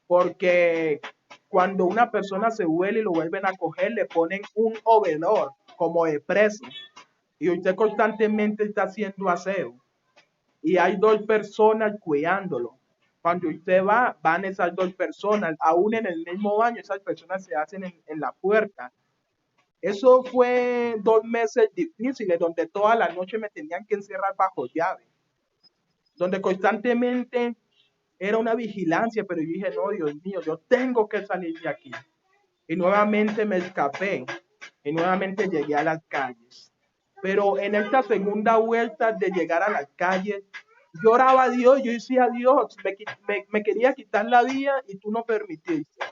porque cuando una persona se vuela y lo vuelven a coger, le ponen un obedor como de preso y usted constantemente está haciendo aseo y hay 2 personas cuidándolo. Cuando usted va, van esas 2 personas, aún en el mismo baño, esas personas se hacen en la puerta. Eso fue 2 meses difíciles, donde toda la noche me tenían que encerrar bajo llave, donde constantemente era una vigilancia, pero yo dije, no, Dios mío, yo tengo que salir de aquí. Y nuevamente me escapé y nuevamente llegué a las calles. Pero en esta segunda vuelta de llegar a las calles, yo oraba a Dios, yo decía, Dios, me quería quitar la vida y tú no permitiste.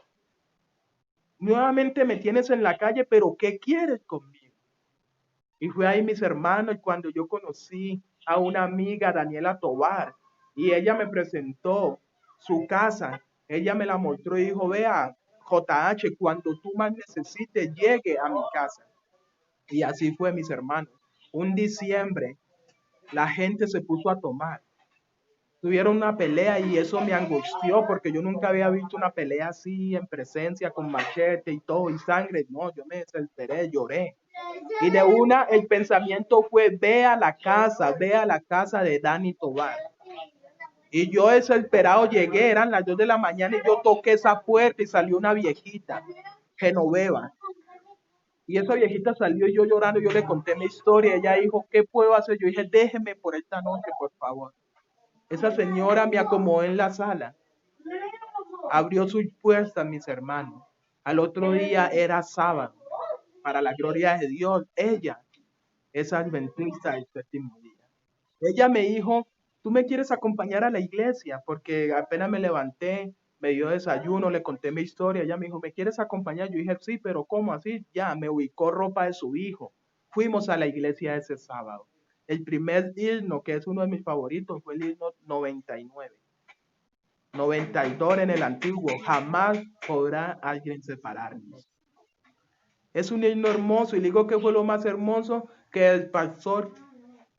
Nuevamente me tienes en la calle, pero ¿qué quieres conmigo? Y fue ahí, mis hermanos, cuando yo conocí a una amiga, Daniela Tobar, y ella me presentó su casa. Ella me la mostró y dijo, vea, JH, cuando tú más necesites, llegue a mi casa. Y así fue, mis hermanos. Un diciembre, la gente se puso a tomar. Tuvieron una pelea y eso me angustió porque yo nunca había visto una pelea así en presencia con machete y todo y sangre. No, yo me desesperé, lloré. Y de una el pensamiento fue, ve a la casa de Dani Tobar. Y yo desesperado llegué, eran las 2 de la mañana y yo toqué esa puerta y salió una viejita, Genoveva. Y esa viejita salió y yo llorando, yo le conté mi historia, ella dijo, ¿qué puedo hacer? Yo dije, déjeme por esta noche, por favor. Esa señora me acomodó en la sala, abrió sus puertas, mis hermanos. Al otro día era sábado, para la gloria de Dios, ella es adventista del séptimo día. Ella me dijo, ¿tú me quieres acompañar a la iglesia? Porque apenas me levanté, me dio desayuno, le conté mi historia. Ella me dijo, ¿me quieres acompañar? Yo dije, sí, pero ¿cómo así? Ya, me ubicó ropa de su hijo. Fuimos a la iglesia ese sábado. El primer himno, que es uno de mis favoritos, fue el himno 99. 92 en el antiguo, jamás podrá alguien separarnos. Es un himno hermoso y digo que fue lo más hermoso que el pastor,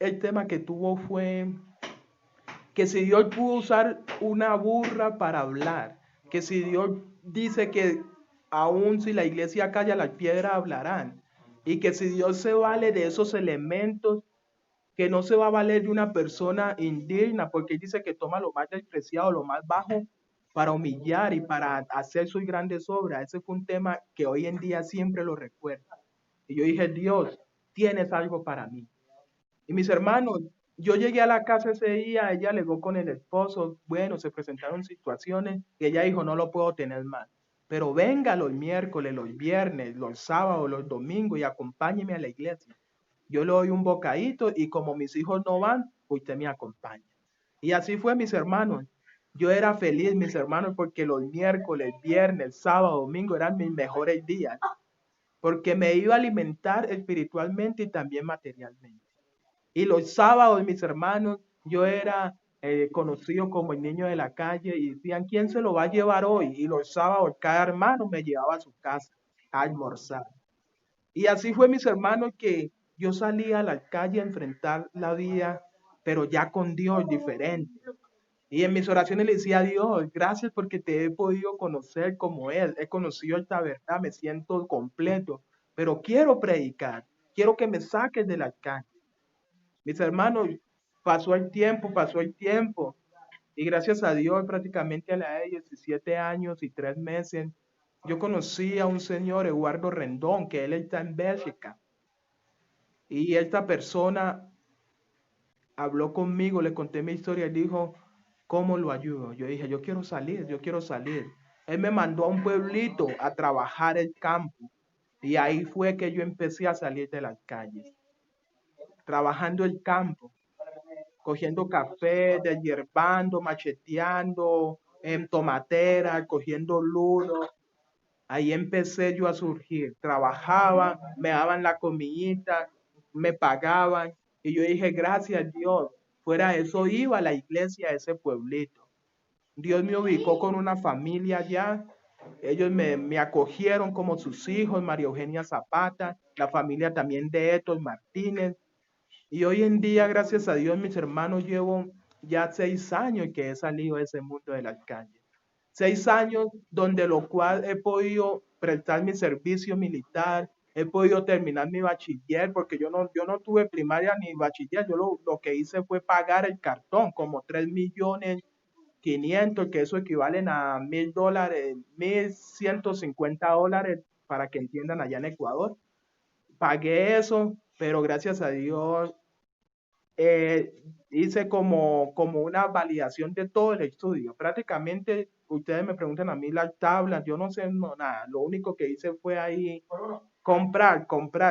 el tema que tuvo fue que si Dios pudo usar una burra para hablar, que si Dios dice que aun si la iglesia calla, las piedras hablarán, y que si Dios se vale de esos elementos, que no se va a valer de una persona indigna, porque él dice que toma lo más despreciado, lo más bajo, para humillar y para hacer sus grandes obras. Ese fue un tema que hoy en día siempre lo recuerda. Y yo dije, Dios, tienes algo para mí. Y mis hermanos, yo llegué a la casa ese día, ella alegó con el esposo, bueno, se presentaron situaciones y ella dijo, no lo puedo tener más. Pero venga los miércoles, los viernes, los sábados, los domingos y acompáñeme a la iglesia. Yo le doy un bocadito y como mis hijos no van, usted me acompaña. Y así fue, mis hermanos. Yo era feliz, mis hermanos, porque los miércoles, viernes, sábado, domingo eran mis mejores días, porque me iba a alimentar espiritualmente y también materialmente. Y los sábados, mis hermanos, yo era conocido como el niño de la calle y decían, ¿quién se lo va a llevar hoy? Y los sábados cada hermano me llevaba a su casa a almorzar. Y así fue, mis hermanos, que yo salí a la calle a enfrentar la vida, pero ya con Dios diferente. Y en mis oraciones le decía a Dios, gracias porque te he podido conocer como Él, he conocido esta verdad, me siento completo, pero quiero predicar, quiero que me saques de la calle. Mis hermanos, pasó el tiempo, y gracias a Dios, prácticamente a la edad de 17 años y 3 meses, yo conocí a un señor, Eduardo Rendón, que él está en Bélgica, y esta persona habló conmigo, le conté mi historia y dijo, ¿cómo lo ayudo? Yo dije, yo quiero salir, yo quiero salir. Él me mandó a un pueblito a trabajar el campo, y ahí fue que yo empecé a salir de las calles, trabajando el campo, cogiendo café, deshierbando, macheteando, en tomatera, cogiendo ludo. Ahí empecé yo a surgir. Trabajaba, me daban la comidita, me pagaban. Y yo dije, gracias a Dios. Fuera de eso iba a la iglesia de ese pueblito. Dios me ubicó con una familia allá. Ellos me acogieron como sus hijos, María Eugenia Zapata, la familia también de Etos Martínez. Y hoy en día, gracias a Dios, mis hermanos, llevo ya 6 años que he salido de ese mundo de las calles. 6 años donde lo cual he podido prestar mi servicio militar, he podido terminar mi bachiller, porque yo no tuve primaria ni bachiller, yo lo que hice fue pagar el cartón, como 3.500.000, que eso equivalen a $1.000, $1.150, para que entiendan allá en Ecuador. Pagué eso, pero gracias a Dios eh, hice como una validación de todo el estudio. Prácticamente, ustedes me preguntan a mí las tablas, yo no sé nada. Lo único que hice fue ahí comprar,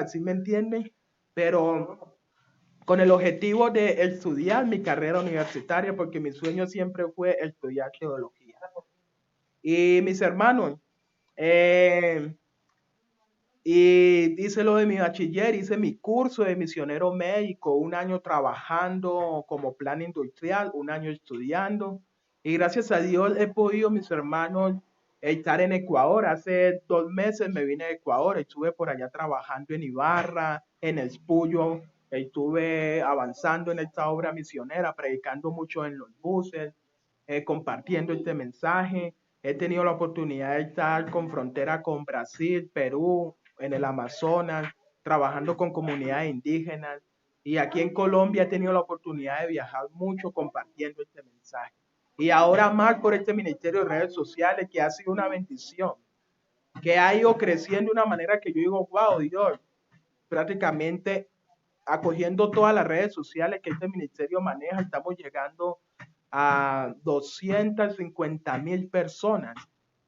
¿sí me entienden? Pero con el objetivo de estudiar mi carrera universitaria, porque mi sueño siempre fue estudiar teología. Y mis hermanos, eh, y hice lo de mi bachiller, hice mi curso de misionero médico, 1 año trabajando como plan industrial, 1 año estudiando. Y gracias a Dios he podido, mis hermanos, estar en Ecuador. Hace 2 meses me vine de Ecuador, estuve por allá trabajando en Ibarra, en Espullo, estuve avanzando en esta obra misionera, predicando mucho en los buses, compartiendo este mensaje. He tenido la oportunidad de estar con frontera con Brasil, Perú, en el Amazonas, trabajando con comunidades indígenas. Y aquí en Colombia he tenido la oportunidad de viajar mucho compartiendo este mensaje. Y ahora más por este ministerio de redes sociales, que ha sido una bendición, que ha ido creciendo de una manera que yo digo, wow, Dios, prácticamente acogiendo todas las redes sociales que este ministerio maneja, estamos llegando a 250.000 personas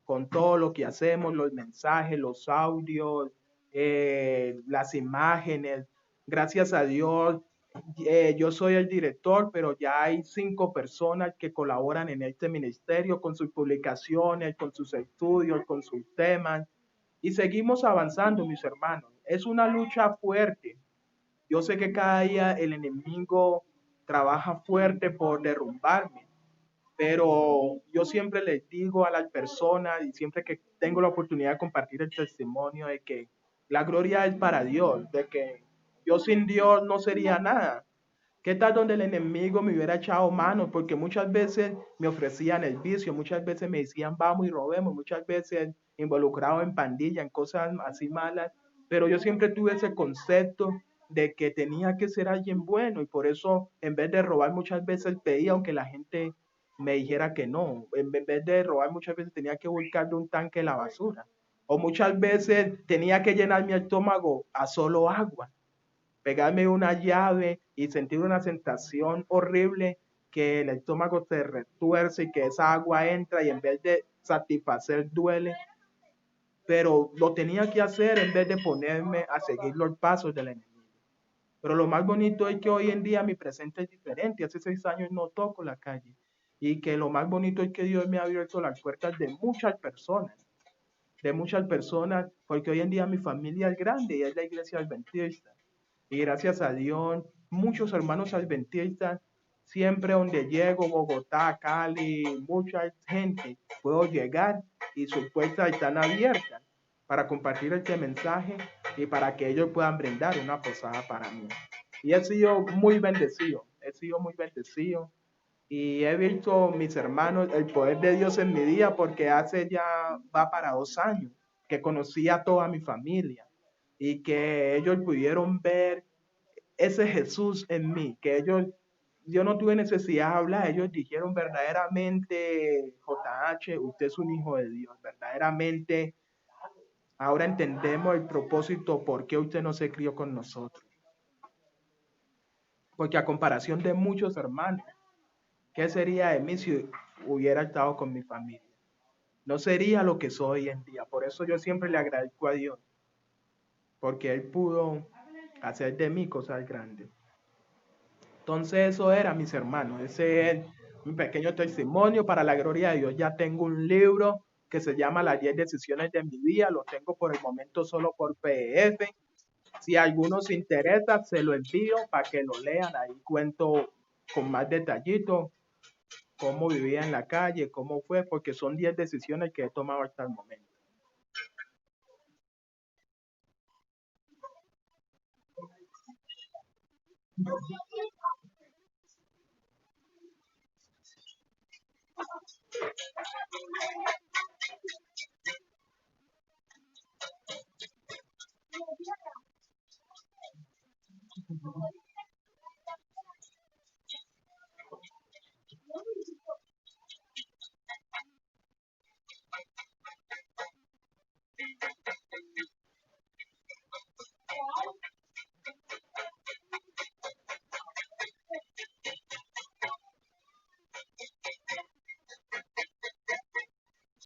con todo lo que hacemos, los mensajes, los audios, las imágenes. Gracias a Dios, yo soy el director, pero ya hay 5 personas que colaboran en este ministerio con sus publicaciones, con sus estudios, con sus temas. Y seguimos avanzando, mis hermanos. Es una lucha fuerte. Yo sé que cada día el enemigo trabaja fuerte por derrumbarme, pero yo siempre les digo a las personas y siempre que tengo la oportunidad de compartir el testimonio de que la gloria es para Dios, de que yo sin Dios no sería nada. ¿Qué tal donde el enemigo me hubiera echado mano? Porque muchas veces me ofrecían el vicio, muchas veces me decían vamos y robemos, muchas veces involucrado en pandilla, en cosas así malas, pero yo siempre tuve ese concepto de que tenía que ser alguien bueno y por eso en vez de robar muchas veces pedía, aunque la gente me dijera que no, en vez de robar muchas veces tenía que buscar de un tanque de la basura o muchas veces tenía que llenar mi estómago a solo agua, pegarme una llave y sentir una sensación horrible que el estómago se retuerce y que esa agua entra y en vez de satisfacer duele, pero lo tenía que hacer en vez de ponerme a seguir los pasos del enemigo. Pero lo más bonito es que hoy en día mi presente es diferente. Hace 6 años no toco la calle. Y que lo más bonito es que Dios me ha abierto las puertas de muchas personas, porque hoy en día mi familia es grande y es la iglesia adventista. Y gracias a Dios, muchos hermanos adventistas, siempre donde llego, Bogotá, Cali, mucha gente, puedo llegar y sus puertas están abiertas para compartir este mensaje y para que ellos puedan brindar una posada para mí. Y he sido muy bendecido y he visto, mis hermanos, el poder de Dios en mi día porque hace ya, va para 2 años que conocí a toda mi familia y que ellos pudieron ver ese Jesús en mí, que yo no tuve necesidad de hablar, ellos dijeron verdaderamente, JH, usted es un hijo de Dios, verdaderamente, ahora entendemos el propósito por qué usted no se crió con nosotros, porque a comparación de muchos hermanos, ¿qué sería de mí si hubiera estado con mi familia? No sería lo que soy hoy en día, por eso yo siempre le agradezco a Dios, porque Él pudo hacer de mí cosas grandes. Entonces eso era, mis hermanos, ese es Un pequeño testimonio para la gloria de Dios. Ya tengo un libro que se llama Las 10 decisiones de mi vida. Lo tengo por el momento solo por PDF. Si a alguno se interesa, se lo envío para que lo lean. Ahí cuento con más detallito cómo vivía en la calle, cómo fue, porque son 10 decisiones que he tomado hasta el momento.